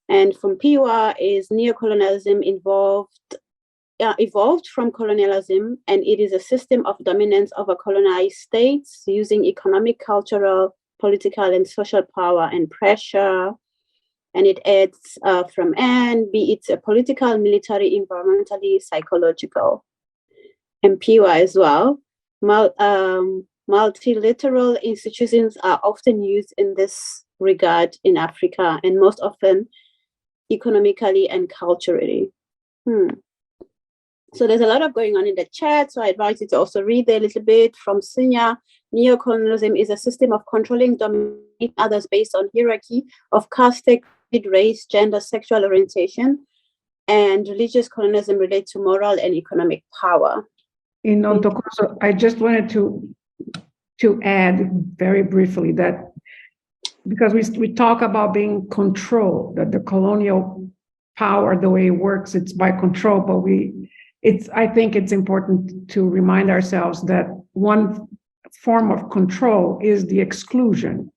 And from PUR is neocolonialism evolved from colonialism, and it is a system of dominance over colonized states using economic, cultural, political, and social power and pressure. And it adds from N, be it a political, military, environmentally, psychological. And PUR as well. Multilateral institutions are often used in this regard in Africa, and most often economically and culturally. So there's a lot of going on in the chat, so I advise you to also read there a little bit. From Sunya, neocolonialism is a system of controlling, dominating others based on hierarchy of caste, race, gender, sexual orientation, and religious colonialism relates to moral and economic power. In Nontokozo, I just wanted to add very briefly that because we talk about being controlled, that the colonial power, the way it works, it's by control, but I think it's important to remind ourselves that one form of control is the exclusion.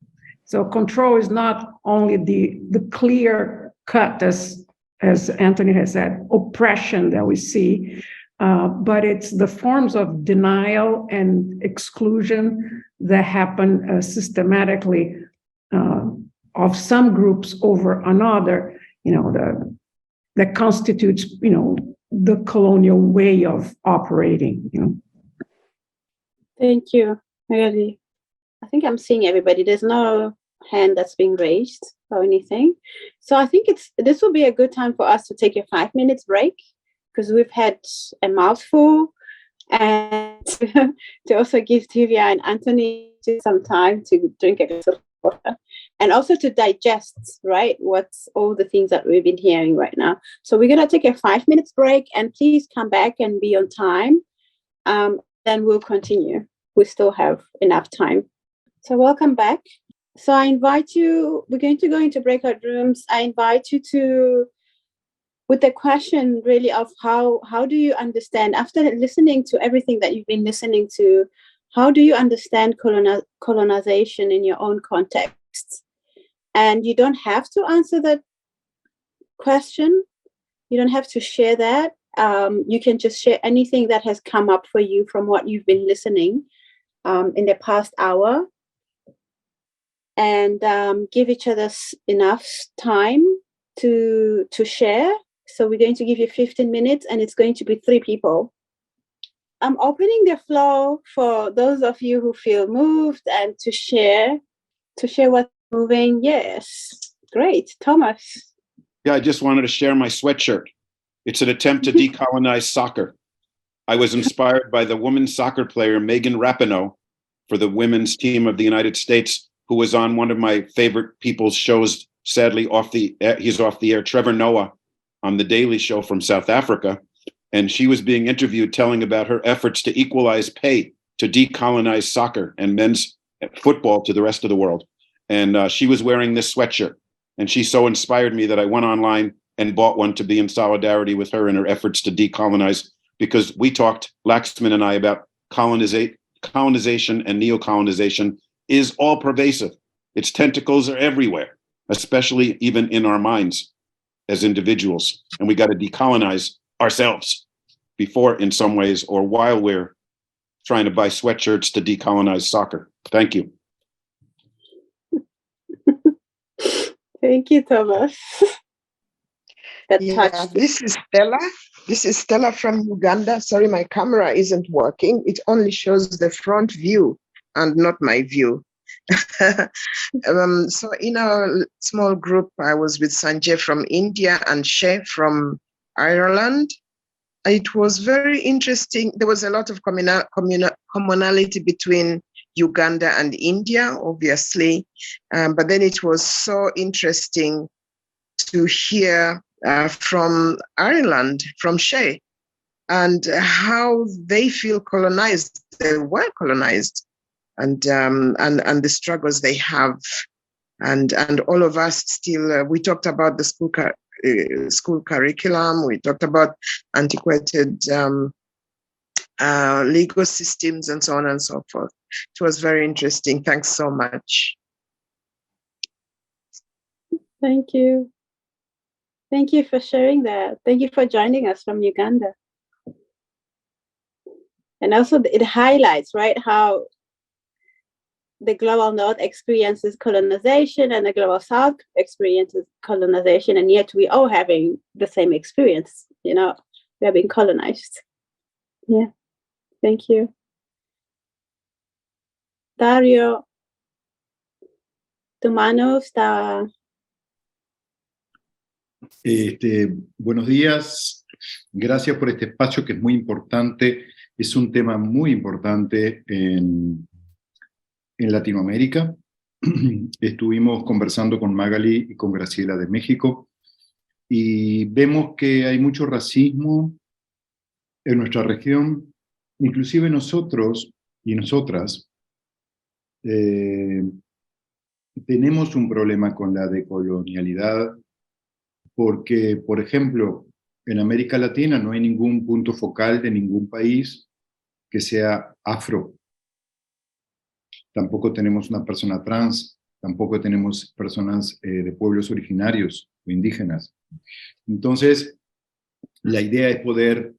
So control is not only the clear cut, as Anthony has said, oppression that we see, but it's the forms of denial and exclusion that happen systematically of some groups over another, that constitutes, the colonial way of operating. Thank you, really. I think I'm seeing everybody. There's no hand that's being raised or anything. So I think this will be a good time for us to take a 5 minutes break, because we've had a mouthful, and to also give Tivia and Anthony some time to drink a glass of water, and also to digest, right, what's all the things that we've been hearing right now. So we're going to take a 5 minutes break, and please come back and be on time. Then we'll continue. We still have enough time. So welcome back. So I invite you, we're going to go into breakout rooms. I invite you to, with the question really of how do you understand, after listening to everything that you've been listening to, how do you understand colonization in your own context? And you don't have to answer that question. You don't have to share that. You can just share anything that has come up for you from what you've been listening in the past hour, and give each other enough time to share. So we're going to give you 15 minutes, and it's going to be 3 people. I'm opening the floor for those of you who feel moved and to share what's moving. Yes, great. Thomas. Yeah, I just wanted to share my sweatshirt. It's an attempt to decolonize soccer. I was inspired by the women's soccer player Megan Rapinoe for the women's team of the United States, who was on one of my favorite people's shows, sadly he's off the air, Trevor Noah, on The Daily Show from South Africa. And she was being interviewed telling about her efforts to equalize pay, to decolonize soccer and men's football to the rest of the world. And she was wearing this sweatshirt. And she so inspired me that I went online and bought one to be in solidarity with her in her efforts to decolonize, because we talked, Laxman and I, about colonization and neocolonization is all pervasive. Its tentacles are everywhere, especially even in our minds as individuals. And we got to decolonize ourselves before, in some ways, or while we're trying to buy sweatshirts to decolonize soccer. Thank you. Thank you, Thomas. This is Stella. This is Stella from Uganda. Sorry, my camera isn't working. It only shows the front view and not my view. So in our small group, I was with Sanjay from India and Shay from Ireland. It was very interesting. There was a lot of commonality between Uganda and India, obviously. But then it was so interesting to hear from Ireland, from Shay, and how they feel colonized. They were colonized, and the struggles they have, and all of us still. We talked about the school curriculum. We talked about antiquated legal systems and so on and so forth. It was very interesting. Thanks so much. Thank you. Thank you for sharing that. Thank you for joining us from Uganda. And also it highlights, right, how the global North experiences colonization and the global South experiences colonization, and yet we all having the same experience, we are being colonized. Yeah, thank you. Dario, tu mano está... Buenos días, gracias por este espacio que es muy importante, es un tema muy importante en Latinoamérica. Estuvimos conversando con Magali y con Graciela de México y vemos que hay mucho racismo en nuestra región, inclusive nosotros y nosotras tenemos un problema con la decolonialidad. Porque, por ejemplo, en América Latina no hay ningún punto focal de ningún país que sea afro. Tampoco tenemos una persona trans, tampoco tenemos personas de pueblos originarios o indígenas. Entonces, la idea es poder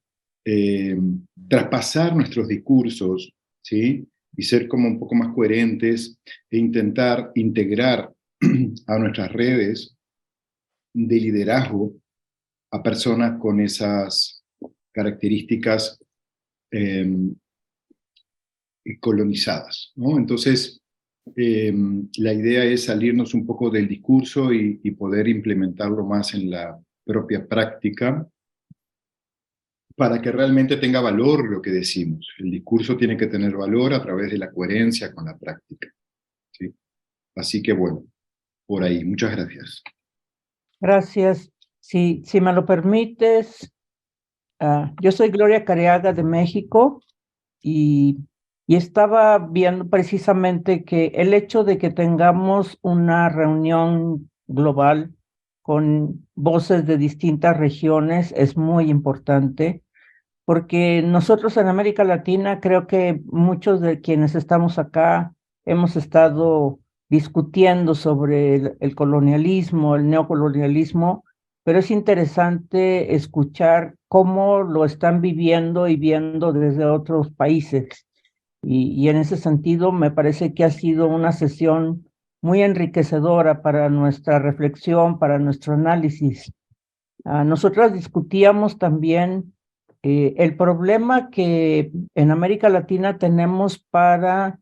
traspasar nuestros discursos, ¿sí? Y ser como un poco más coherentes e intentar integrar a nuestras redes de liderazgo a personas con esas características colonizadas, ¿no? Entonces, la idea es salirnos un poco del discurso y poder implementarlo más en la propia práctica para que realmente tenga valor lo que decimos. El discurso tiene que tener valor a través de la coherencia con la práctica, ¿sí? Así que bueno, por ahí. Muchas gracias. Gracias. Si me lo permites, yo soy Gloria Careaga de México y estaba viendo precisamente que el hecho de que tengamos una reunión global con voces de distintas regiones es muy importante, porque nosotros en América Latina creo que muchos de quienes estamos acá hemos estado discutiendo sobre el colonialismo, el neocolonialismo, pero es interesante escuchar cómo lo están viviendo y viendo desde otros países. Y en ese sentido me parece que ha sido una sesión muy enriquecedora para nuestra reflexión, para nuestro análisis. Nosotras discutíamos también el problema que en América Latina tenemos para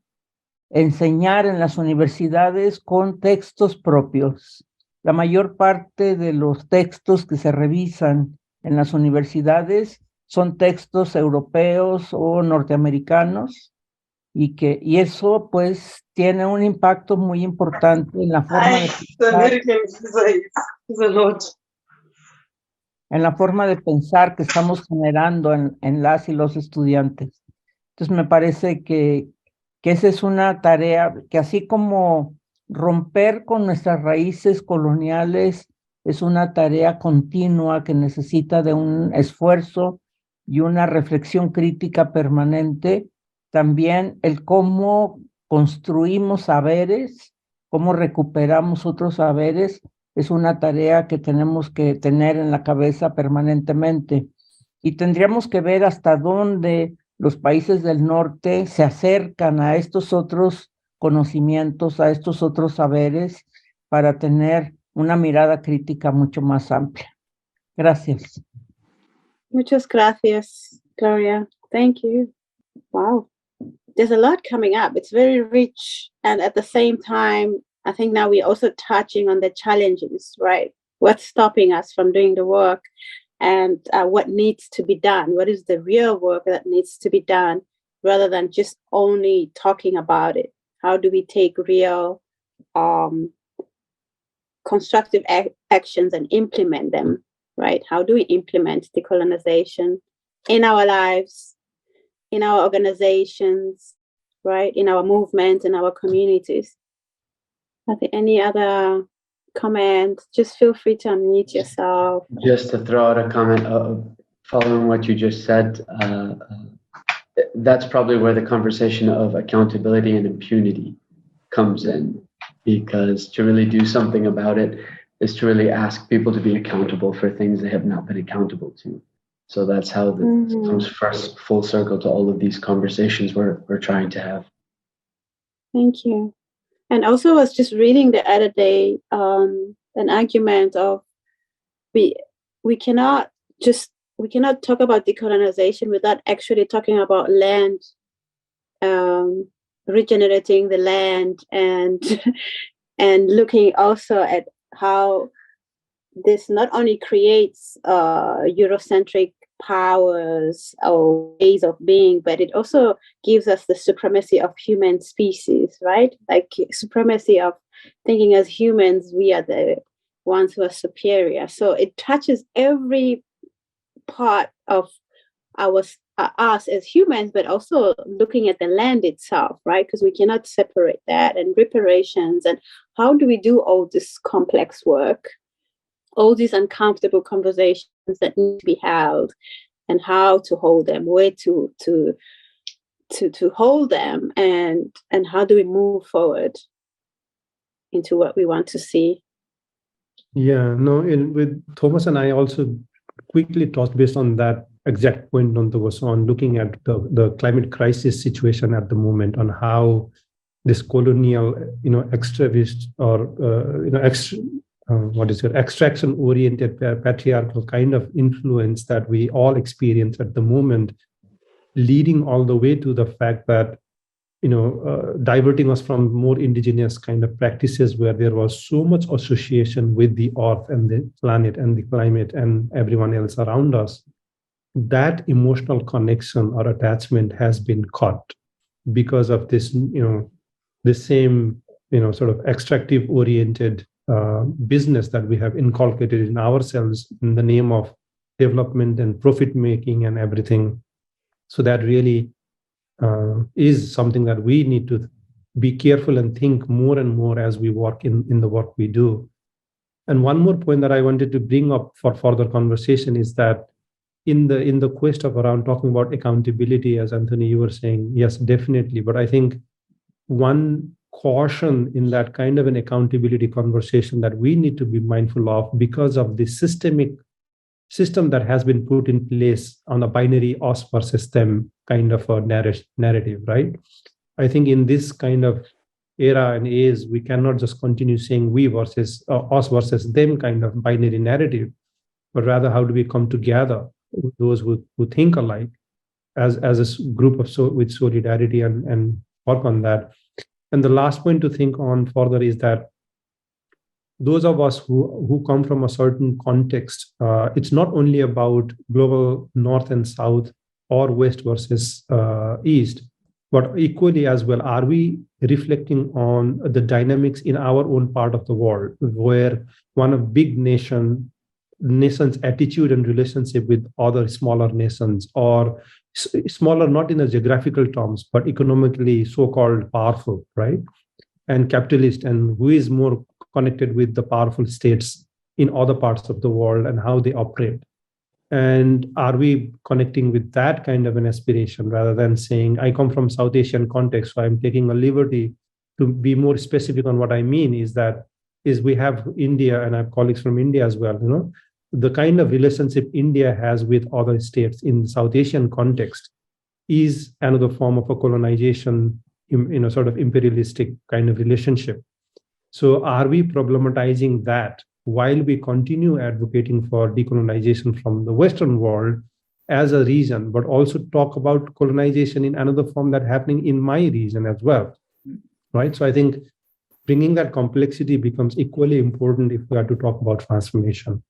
enseñar en las universidades con textos propios. La mayor parte de los textos que se revisan en las universidades son textos europeos o norteamericanos y eso pues tiene un impacto muy importante en la forma de pensar que estamos generando en las y los estudiantes. Entonces me parece que esa es una tarea que, así como romper con nuestras raíces coloniales es una tarea continua que necesita de un esfuerzo y una reflexión crítica permanente, también el cómo construimos saberes, cómo recuperamos otros saberes, es una tarea que tenemos que tener en la cabeza permanentemente. Y tendríamos que ver hasta dónde los países del norte se acercan a estos otros conocimientos, a estos otros saberes, para tener una mirada crítica mucho más amplia. Gracias. Muchas gracias, Gloria. Thank you. Wow. There's a lot coming up. It's very rich. And at the same time, I think now we're also touching on the challenges, right? What's stopping us from doing the work, and what needs to be done? What is the real work that needs to be done, rather than just only talking about it? How do we take real constructive actions and implement them, right? How do we implement decolonization in our lives, in our organizations, right? In our movements, in our communities? Are there any other comments? Just feel free to unmute yourself. Just to throw out a comment following what you just said, that's probably where the conversation of accountability and impunity comes in, because to really do something about it is to really ask people to be accountable for things they have not been accountable to. So that's how this comes first full circle to all of these conversations we're trying to have. Thank you. And also, I was just reading the other day an argument of we cannot talk about decolonization without actually talking about land, regenerating the land, and looking also at how this not only creates Eurocentric powers or ways of being, but it also gives us the supremacy of human species, right? Like supremacy of thinking as humans, we are the ones who are superior. So it touches every part of us as humans, but also looking at the land itself, right? Because we cannot separate that, and reparations, and how do we do all this complex work, all these uncomfortable conversations that need to be held, and how to hold them, where to hold them, and how do we move forward into what we want to see. Yeah, no, with Thomas and I also quickly talked based on that exact point Nontokozo, on looking at the climate crisis situation at the moment, on how this colonial, extravist or extraction-oriented patriarchal kind of influence that we all experience at the moment, leading all the way to the fact that, diverting us from more indigenous kind of practices where there was so much association with the earth and the planet and the climate and everyone else around us. That emotional connection or attachment has been cut because of this, the same, sort of extractive-oriented business that we have inculcated in ourselves in the name of development and profit making and everything. So that really is something that we need to be careful and think more and more as we work in the work we do. And one more point that I wanted to bring up for further conversation is that in the quest of around talking about accountability, as Anthony, you were saying, yes, definitely. But I think one caution in that kind of an accountability conversation that we need to be mindful of, because of the system that has been put in place on a binary us versus them kind of a narrative, right? I think in this kind of era and age, we cannot just continue saying we versus us versus them kind of binary narrative, but rather how do we come together, those who think alike, as a group with solidarity and work on that. And the last point to think on further is that those of us who come from a certain context, it's not only about global north and south or west versus east, but equally as well, are we reflecting on the dynamics in our own part of the world, where one of big nations' attitude and relationship with other smaller nations, or smaller not in a geographical terms, but economically so-called powerful, right? And capitalist, and who is more connected with the powerful states in other parts of the world and how they operate. And are we connecting with that kind of an aspiration rather than saying, I come from South Asian context, so I'm taking a liberty to be more specific on what I mean is we have India, and I have colleagues from India as well, the kind of relationship India has with other states in South Asian context is another form of a colonization, sort of imperialistic kind of relationship. So are we problematizing that while we continue advocating for decolonization from the Western world as a reason, but also talk about colonization in another form that's happening in my region as well, right? So I think bringing that complexity becomes equally important if we are to talk about transformation.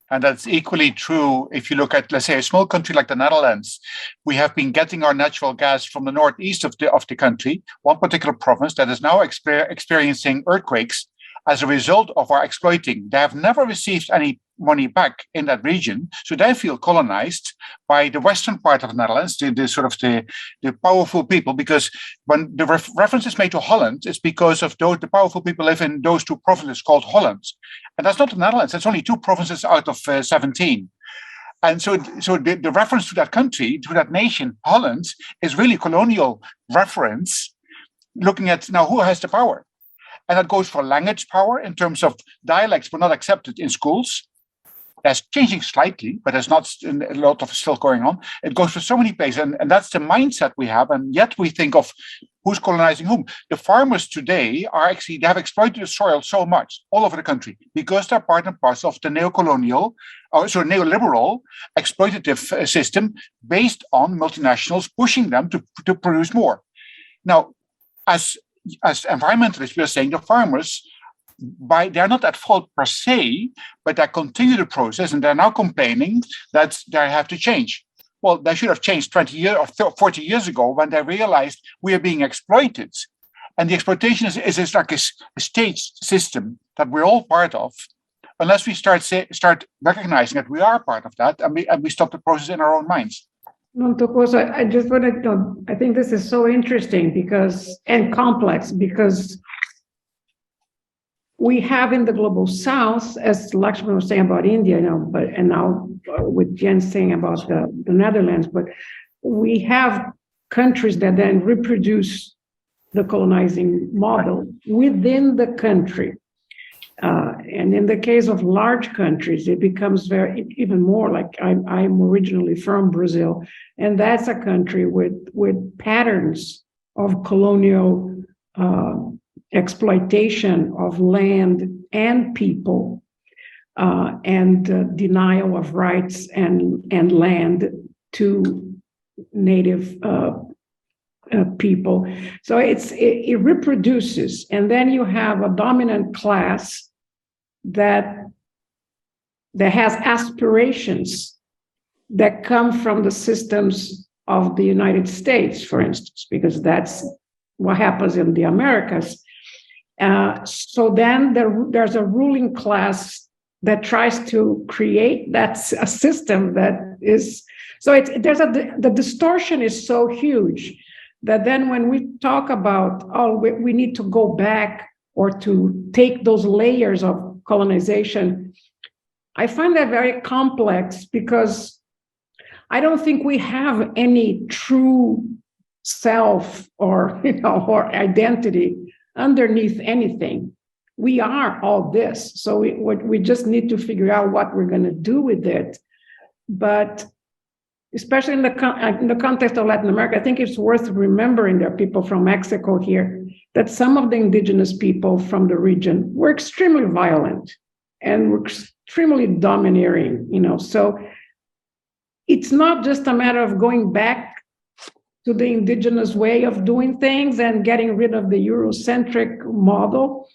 And that's equally true if you look at, let's say, a small country like the Netherlands. We have been getting our natural gas from the northeast of the country, one particular province that is now experiencing earthquakes as a result of our exploiting. They have never received any money back in that region, so they feel colonized by the western part of the Netherlands, the powerful people, because when the reference is made to Holland, it's because of the powerful people live in those two provinces called Holland. And that's not the Netherlands, it's only 2 provinces out of 17. And so the reference to that country, to that nation, Holland, is really colonial reference, looking at now who has the power. And that goes for language power in terms of dialects were not accepted in schools. That's changing slightly, but there's not a lot of still going on. It goes for so many places, and that's the mindset we have. And yet we think of who's colonizing whom. The farmers today they have exploited the soil so much all over the country because they're part and parcel of the neocolonial, neoliberal exploitative system based on multinationals pushing them to produce more. Now, as environmentalists, we are saying the farmers, they're not at fault per se, but they continue the process, and they're now complaining that they have to change. Well, they should have changed 20 years or 40 years ago when they realized we are being exploited. And the exploitation is like a staged system that we're all part of, unless we start recognizing that we are part of that, and we stop the process in our own minds. Nontokozo, I just want to know, I think this is so interesting and complex because we have in the global south, as Lakshman was saying about India, and now with Jen saying about the Netherlands, but we have countries that then reproduce the colonizing model within the country. And in the case of large countries, it becomes even more like I'm originally from Brazil, and that's a country with patterns of colonial exploitation of land and people, and denial of rights and land to native people. So it reproduces, and then you have a dominant class that has aspirations that come from the systems of the United States, for instance, because that's what happens in the Americas. So then there's a ruling class that tries to create a system that is, so the distortion is so huge that then when we talk about, we need to go back or to take those layers of colonization, I find that very complex because I don't think we have any true self or identity underneath anything. We are all this. So we just need to figure out what we're going to do with it. But especially in the context of Latin America, I think it's worth remembering, there are people from Mexico here, that some of the indigenous people from the region were extremely violent and were extremely domineering, so it's not just a matter of going back to the indigenous way of doing things and getting rid of the Eurocentric model,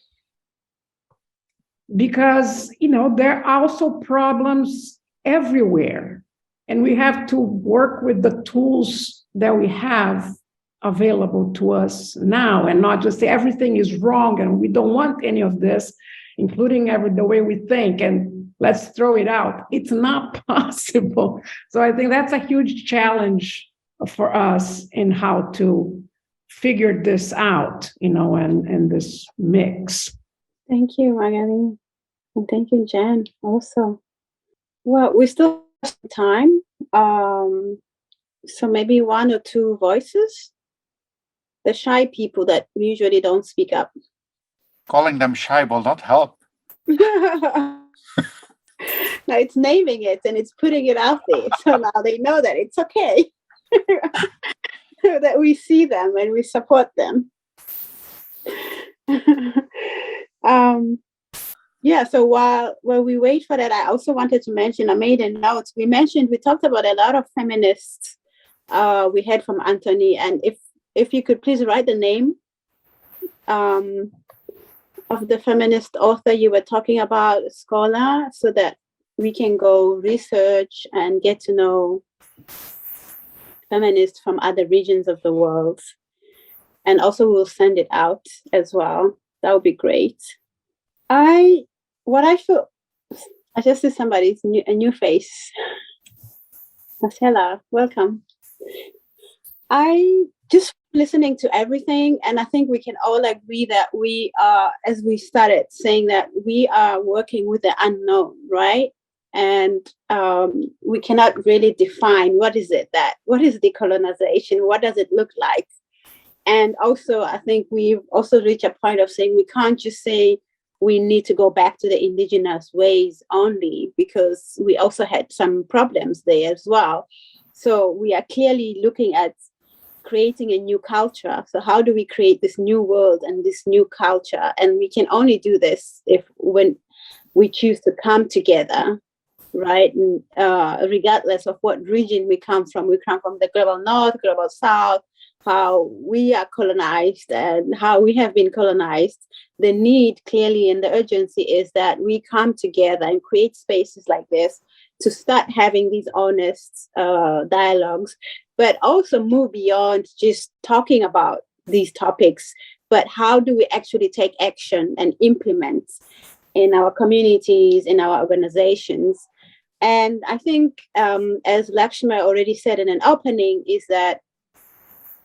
because, there are also problems everywhere. And we have to work with the tools that we have available to us now and not just say everything is wrong and we don't want any of this, including the way we think, and let's throw it out. It's not possible. So I think that's a huge challenge for us in how to figure this out, and this mix. Thank you, Magali. And thank you, Jen, also. Well, we still have some time. So maybe one or two voices. The shy people that usually don't speak up. Calling them shy will not help. No, it's naming it and it's putting it out there. So now they know that it's okay. That we see them and we support them. Yeah, so while we wait for that, I also wanted to mention, I made a note. We talked about a lot of feminists. We heard from Anthony, and if you could please write the name of the feminist author you were talking about, scholar, so that we can go research and get to know feminists from other regions of the world. And also we'll send it out as well. That would be great. I just see somebody's a new face. Marcella, welcome. I just listening to everything, and I think we can all agree that we are, as we started saying, that we are working with the unknown, right? And we cannot really define what is decolonization, what does it look like? And also, I think we've also reached a point of saying we can't just say we need to go back to the indigenous ways only, because we also had some problems there as well. So we are clearly looking at creating a new culture. So how do we create this new world and this new culture? And we can only do this when we choose to come together, right? And, regardless of what region we come from the global north, global south, how we are colonized and how we have been colonized. The need clearly and the urgency is that we come together and create spaces like this to start having these honest dialogues, but also move beyond just talking about these topics, but how do we actually take action and implement in our communities, in our organizations. And I think, as Lakshma already said in an opening, is that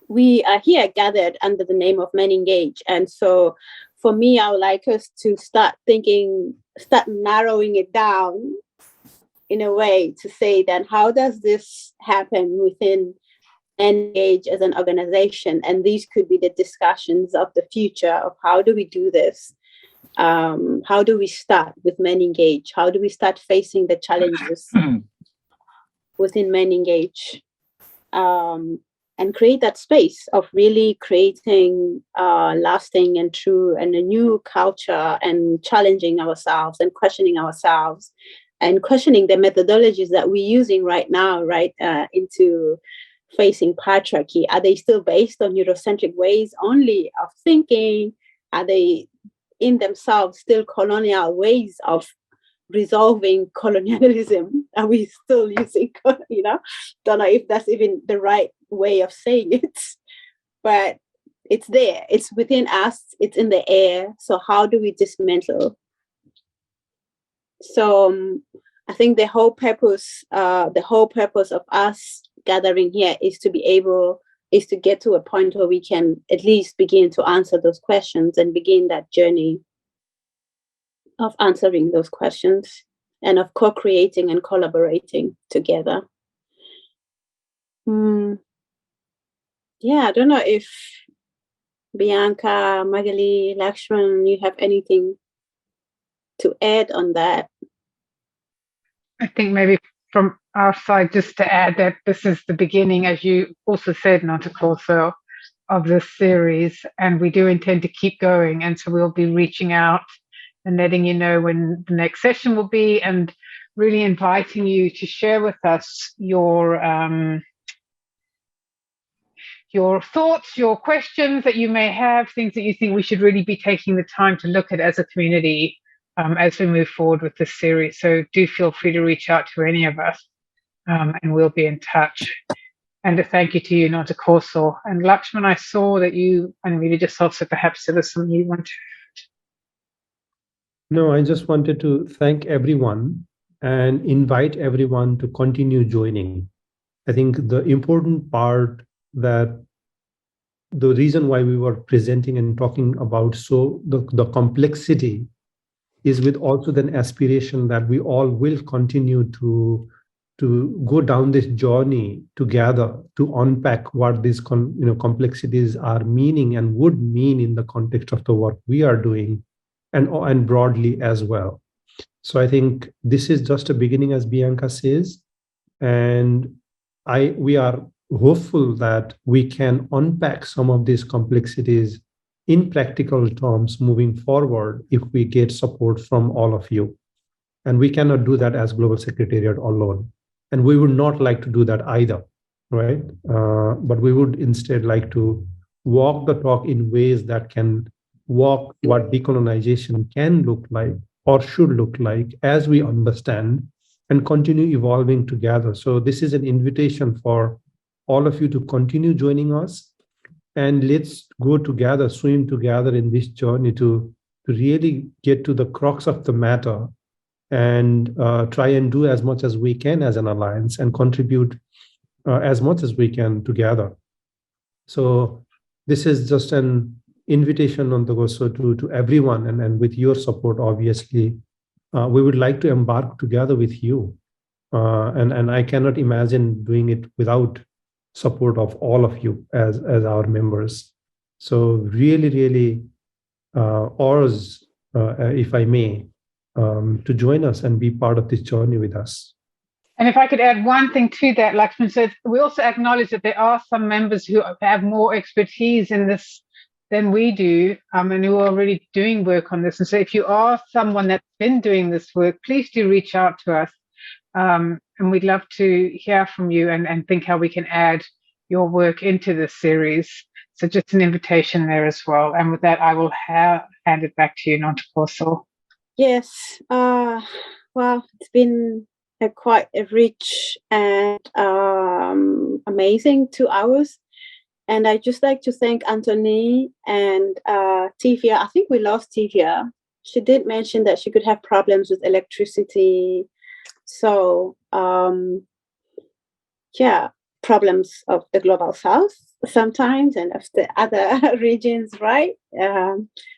we are here gathered under the name of MenEngage. And so for me, I would like us to start narrowing it down in a way to say that how does this happen within MenEngage as an organization? And these could be the discussions of the future of how do we do this? How do we start with MenEngage? How do we start facing the challenges within MenEngage? and create that space of really creating lasting and true and a new culture, and challenging ourselves and questioning ourselves and questioning the methodologies that we're using right now, into facing patriarchy. Are they still based on Eurocentric ways only of thinking? Are they in themselves still colonial ways of resolving colonialism? Are we still using, don't know if that's even the right way of saying it, but it's there, it's within us, it's in the air. So how do we dismantle? So I think the whole purpose of us gathering here is to get to a point where we can at least begin to answer those questions and begin that journey of answering those questions and of co-creating and collaborating together. I don't know if Bianca, Magali, Lakshman, you have anything to add on that? I think maybe from our side, just to add that this is the beginning, as you also said, Nontokozo, of this series, and we do intend to keep going. And so we'll be reaching out and letting you know when the next session will be, and really inviting you to share with us your thoughts, your questions that you may have, things that you think we should really be taking the time to look at as a community as we move forward with this series. So do feel free to reach out to any of us, and we'll be in touch. And a thank you to you, Nontokozo. And Lakshman, I saw that you unmuted yourself, so perhaps there was something you want to. No, I just wanted to thank everyone and invite everyone to continue joining. I think the important part, that the reason why we were presenting and talking about the complexity is with also the aspiration that we all will continue to go down this journey together to unpack what these complexities are meaning and would mean in the context of the work we are doing, and broadly as well. So I think this is just a beginning, as Bianca says, and we are hopeful that we can unpack some of these complexities in practical terms moving forward if we get support from all of you. And we cannot do that as Global Secretariat alone. And we would not like to do that either, right? But we would instead like to walk the talk in ways that can walk what decolonization can look like or should look like as we understand, and continue evolving together. So this is an invitation for all of you to continue joining us, and let's go together, swim together in this journey to really get to the crux of the matter, and try and do as much as we can as an alliance, and contribute as much as we can together. So this is just an invitation, Nontokozo, to everyone, and with your support, obviously, we would like to embark together with you. And I cannot imagine doing it without support of all of you as our members. So really, really urge, if I may, to join us and be part of this journey with us. And if I could add one thing to that, Lakshman said, we also acknowledge that there are some members who have more expertise in this than we do, and who are already doing work on this. And so if you are someone that's been doing this work, please do reach out to us. And we'd love to hear from you and think how we can add your work into this series. So just an invitation there as well. And with that, I will hand it back to you, Nontokozo. Yes. Well, it's been quite a rich and amazing 2 hours. And I'd just like to thank Anthony and Tivia. I think we lost Tivia. She did mention that she could have problems with electricity. So, problems of the Global South sometimes, and of the other regions, right?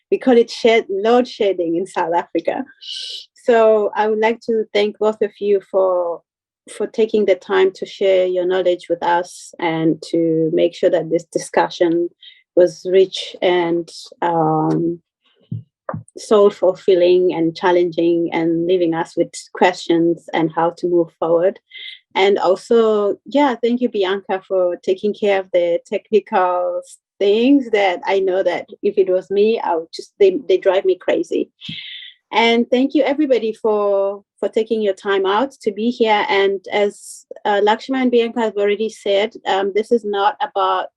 We call it load shedding in South Africa. So I would like to thank both of you for taking the time to share your knowledge with us, and to make sure that this discussion was rich and soul fulfilling and challenging, and leaving us with questions and how to move forward. And also, yeah, thank you, Bianca, for taking care of the technical things that I know that if it was me, I would just, they drive me crazy. And thank you, everybody, for taking your time out to be here. And as Lakshma and Bianca have already said, this is not about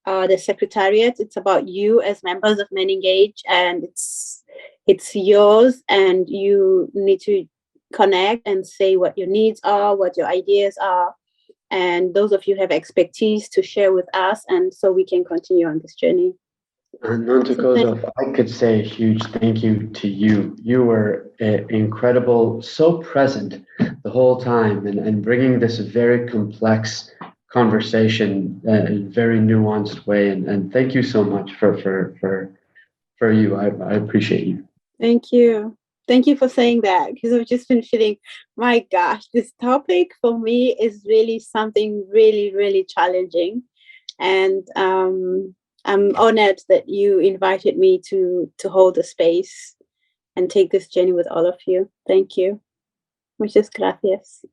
the Secretariat. It's about you as members of MenEngage, and it's yours, and you need to connect and say what your needs are, what your ideas are, and those of you have expertise to share with us, and so we can continue on this journey. Nontokozo, if I could say a huge thank you to you. You were incredible, so present the whole time, and bringing this very complex conversation in a very nuanced way. And thank you so much for you. I appreciate you. Thank you. Thank you for saying that, because I've just been feeling, my gosh, this topic for me is really something really, really challenging. And I'm honored that you invited me to hold the space and take this journey with all of you. Thank you. Muchas gracias.